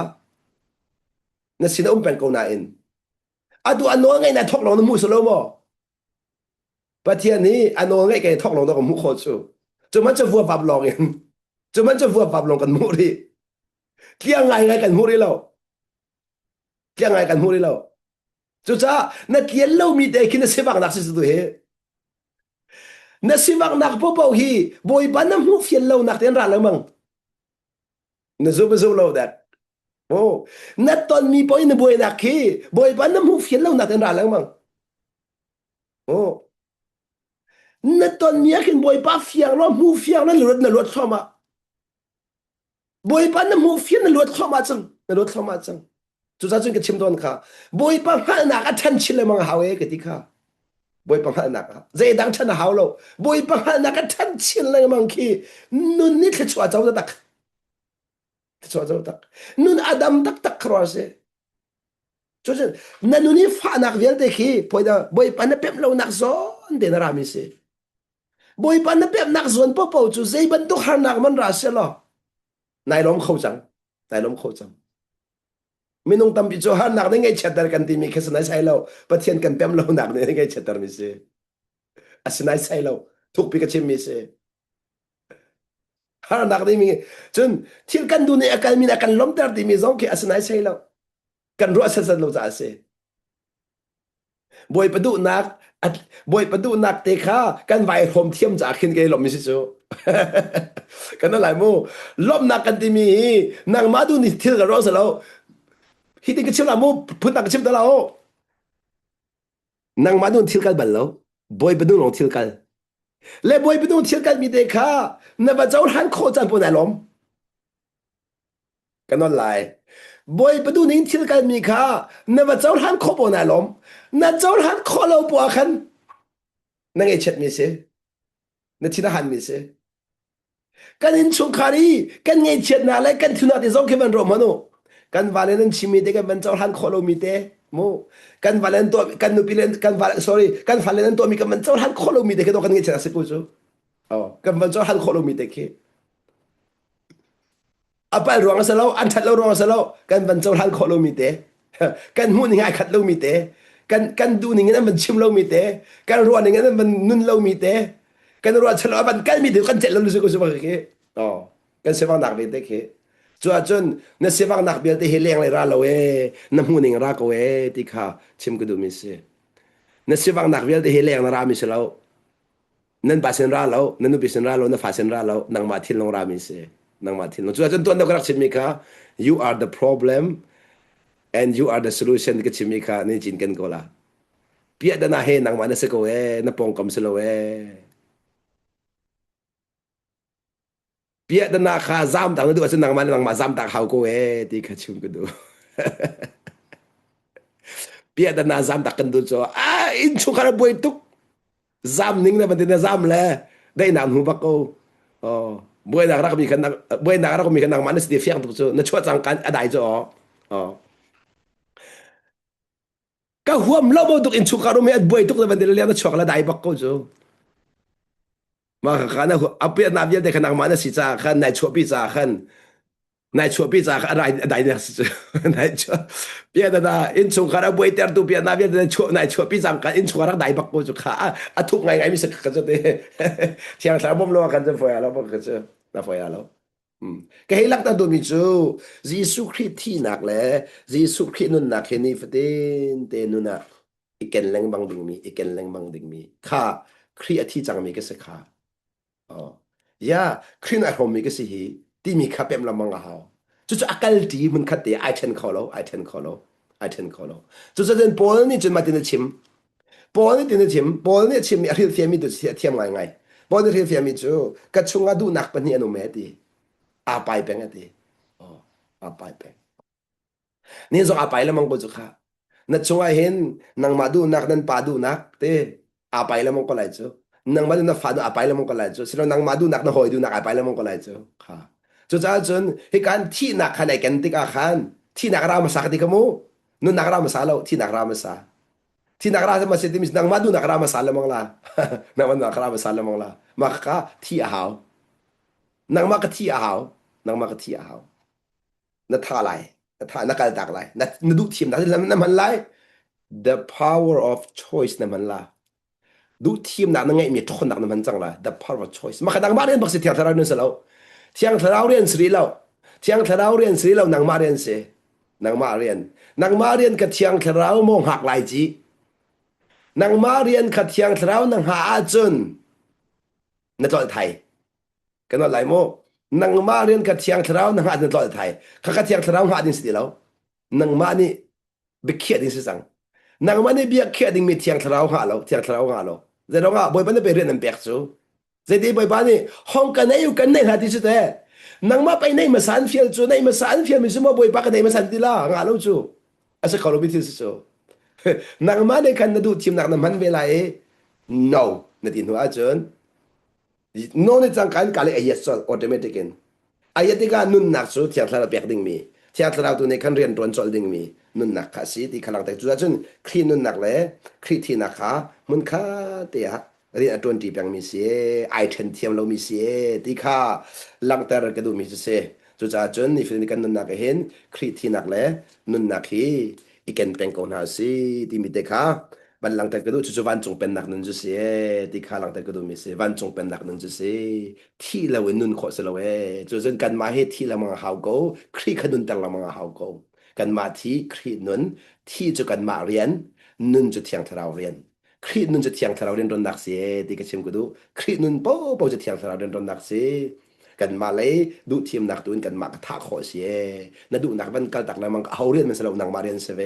nó xin ông bèn câu này à tôi anh nói ngay này thóc lòng nó mua số lâu mà bắt thiênนี้anh nói ngay cái thóc lòng nó cũng mua khó chịu choมันจะวัวปรับลองเองจะมันจะวัวปรับลองกันมูดิเที่ยงไงกันมูดิเราเที่ยงไงกันมูดิเราจุจ้านักเกี่ยวเรามีแต่คิดนักเสบังนักสิสุดเหรนักเสบังนักพ่อพ่อฮีบอยบ้านน้ำหูเฟียนเรานักเตียนร้านเรามั้งนักซูเปอร์ซูเราเด็กโอ้นักตอนมีปอยนักบอยนักฮีบอยบ้านน้ำหูเฟียนเรานักเตียนร้านเรามั้งโอ้นักตอนมีขึ้นบอยป้าเฟียงเราหูเฟียงนั่นหลุดชอบมา bồi pan nó mua phiên nó luật không mà chăng nó luật không mà chăng chú sa chun cái chim đòn khá bồi pan hả nạc ăn chân chile mang hao ấy cái tí khá bồi pan hả nạc dễ đang chân hao lâu bồi pan hả nạc ăn chân chile mang khi nun nít cái chua cháu tắc chua cháu tắc nun Adam tắc tắc rồi sẽ cho nên nên nun pha nạc về đây khi bồi pan nó bẹp lâu nạc gió để nó làm gì bồi pan nó bẹp nạc gió bao bao chú dễ bận túc hả nạc man ra sẽ lo nai lom khâu chăng nai lom khâu chăng mình nông tâm bị cho hắn nặng đến ngay chết đời cần tìm mình cái này sai lâu bắt thiên cần bém lâu nặng đến ngay chết đời mình sẽ à này sai lâu thuộc bị cái chim mình sẽ hắn nặng đến mình chun thiên cần du này cần mình cần lom đời tìm mình giống cái này sai lâu cần rõ sạch lâu ra sẽ bồi badu nặng bồi badu nặng tê khá cần vài hôm thiêm giả khiến cái lom mình sẽ cho cái nó lại mua lom nặng cần tìm mình nặng má du này thiên cái rõ sạch lâu khi cái chim là mua phun nặng cái chim đó là nang madun thil kal ballo boy bedun long thil kal le boy bedun thil kal mi de kha na ba chawl han kho chan po na lom kanon lai boy bedun ning thil kal mi kha na ba chawl han kho po na lom na chawl han kho lo po khan na nge chet mi se na thina han mi se kan in chung khari kan nge chet na lai kan thuna de zong ke ban ro mano kan valen chimi de kan ban chawl han kho lo mi te mo kan valen to kan nupilen kan valen sorry kan valen to mi kan man chawl han kholo mi de ke do kan nge chana se pu chu kan man chawl han kholo mi de ke apal ruang sa lo an that lo ruang sa lo kan man chawl han kholo mi de kan mu ni ngai khat lo mi de kan du ni ngai man chim lo mi de kan ruan ni ngai man nun lo mi de kan ruan chalo ban kan mi de kan chet lo lu ko su ba ke kan se bang nak be de ke chua chun na sewang nak bel te heleng le ra lo e na mu ning ra ko e ti kha chim ku du mi se na sewang nak bel te heleng na ra mi se lo nan ba sen ra lo nan nu bi sen ra lo na fa sen ra lo nang ma thil long ra mi se nang ma thil chua chun ton da krak chim mi kha you are the problem and you are the solution ke chim mi kha ni jin ken ko la pia da na he nang ma na se ko e na pong kam se lo e bia dan nak zam tang du asen nang man nang ma zam tak hau ko ti ka chum ko du bia dan na zam tak kan du cho in chu khara boy tuk zam ning na ban na zam le dai nam hu ba ko boy na ra ko mi kan boy na ra ko mi kan nang man si fiang tu cho na chua chang kan adai cho ka huam lo mo tuk in chu kharo mi at boy tuk na ban le na chok la dai ba ko cho mà khả năng à bây giờ nạp tiền để khả năng mà nó xí ra khả năng chua bị ra khả năng chua bị ra khả năng đại này是năng chua bây giờ na in chung khả năng bây giờ tu bây giờ nạp tiền để chua năng chua bị ra khả in chung khả năng đại bạc cô chua khả à thục ngày ngày mình sẽ khả cho thế thiang thang bom lo khả cho phải lo bom khả cho là phải lo cái hay lắc ta tu mi chú Giêsu Christ thi nạc lẽ Giêsu Christ nun nạc khi ni phát tên nun nạc iken leng bang ding mi iken leng bang ding mi khả Christ thi chẳng mi cái sẽ khả ya khin a hom mi ke si hi ti mi kha pem la manga ha chu chu akal ti mun khat te ai then kholo ai then kholo ai then kholo chu chu den pol ni chun ma tin chim pol ni tin chim pol ni chim a ril fiam mi du thiam ngai ngai pol ni ril fiam mi chu ka chunga du nak pa ni anu me ti a pai peng ati a pai peng ni zo a pai la mang ko chu kha na chunga hen nang ma du nak nan pa du nak te a pai la mang ko lai chu nang madu na fado apay lamang ko lai cho sino nang madu nak na hoy du nak apay lamang ko lai cho ha cho cha chun he kan thi nak khan ai kan tik a khan thi nak ra ma sa ti kamo no nak ra ma sa lo thi nak ra ma sa thi nak ra ma se ti mis nang madu nak ra ma sa lamang la nang madu nak ra ma sa lamang la ma ka thi a haw nang ma ka thi a haw nang ma ka thi a haw na tha lai na tha na kal tak lai na du thim na man lai the power of choice na man laดูทีมหนักนั่งไงมีทุกคนหนักนั่นมันจังเลย the power of choice มาขนาดมาเรียนบักสิเที่ยงทะเลาเรียนสิเราเที่ยงทะเลาเรียนสิเราเที่ยงทะเลาเรียนสิเรานังมาเรียนสินังมาเรียนกับเที่ยงทะเลามองหักไหลจีนังมาเรียนกับเที่ยงทะเลานังหาจุนนั่นตัวไทยกันว่าไหลโมนังมาเรียนกับเที่ยงทะเลานังหาจุนตัวไทยข้ากับเที่ยงทะเลาหาดินสิเรานังมานี่เบียดดินสิสังนังมานี่เบียดดินมีเที่ยงทะเลาหาเราเที่ยงทะเลาหาเราจะร้องอ่ะบอยบ้านนี่ไปเรียนนั่นเปียกซูจะดีบอยบ้านนี่ห้องกันไหนอยู่กันไหนหาที่สุดเ nang ma pai nei ma san fiel chu nei ma san fiel mi suma boi pa ka nei ma san ti la nga lo chu asa khalo bi thi chu nang ma ne kan na du tim nak na man ve la e no na tin hu a chun no ne chang kan ka le yes so automatic in ayatika nun nak su thiang thla pek ding mi thiang thla tu ne kan rian ton chol ding mi nun nak kha si ti khalang te chu chun khri nun nak le khri thi nak kha mun kha te ya ri a ton ti pyang mi se ai then thiam lo mi se ti kha lang tar ka du mi se chu cha chun ni fil ni kan nun nak hen khri thi nak le nun nak hi i ken peng ko na si ti mi te kha ban lang ta ka du chu van chung pen nak nun ju se ti kha lang ta ka du mi se van chung pen nak nun ju se ที่เราเว้นนุนขอสละเวจนกันมาให้ที่เรามังหาวโกครีขนุนตังเรามังหาวโกกันมาที่ครีนุนที่จะกันมาเรียนนุนจะเทียงทเราเรียนครีนุนจะเทียงทเราเรียนรนนักเสียที่กระเชมกูดูครีนุนโป๊ะโป๊ะจะเทียงทเราเรียนรนนักเสียกันมาเลยดูทีมนักตุนกันมากระทาขอเสียนั่นดูนักมันกัลตักนะมังเอาเรียนมันสลับนังมาเรียนเสเว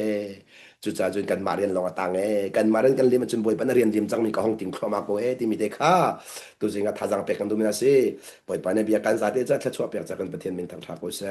จุดจ้าจุดกันมาเรียนลองตังกันมาเรียนกันเรียนมันจนบ่อยปันเรียนริมจังมีก็ห้องติ่งครอมาโกที่มีเด็กข้าตัวจริงก็ท่าจังเป็กกันดูมีนะสิบ่อยปันเนี่ยเบียกันซาเดจะถ้าชัวเปียกจากกันประเทศมิงทางทาโกเส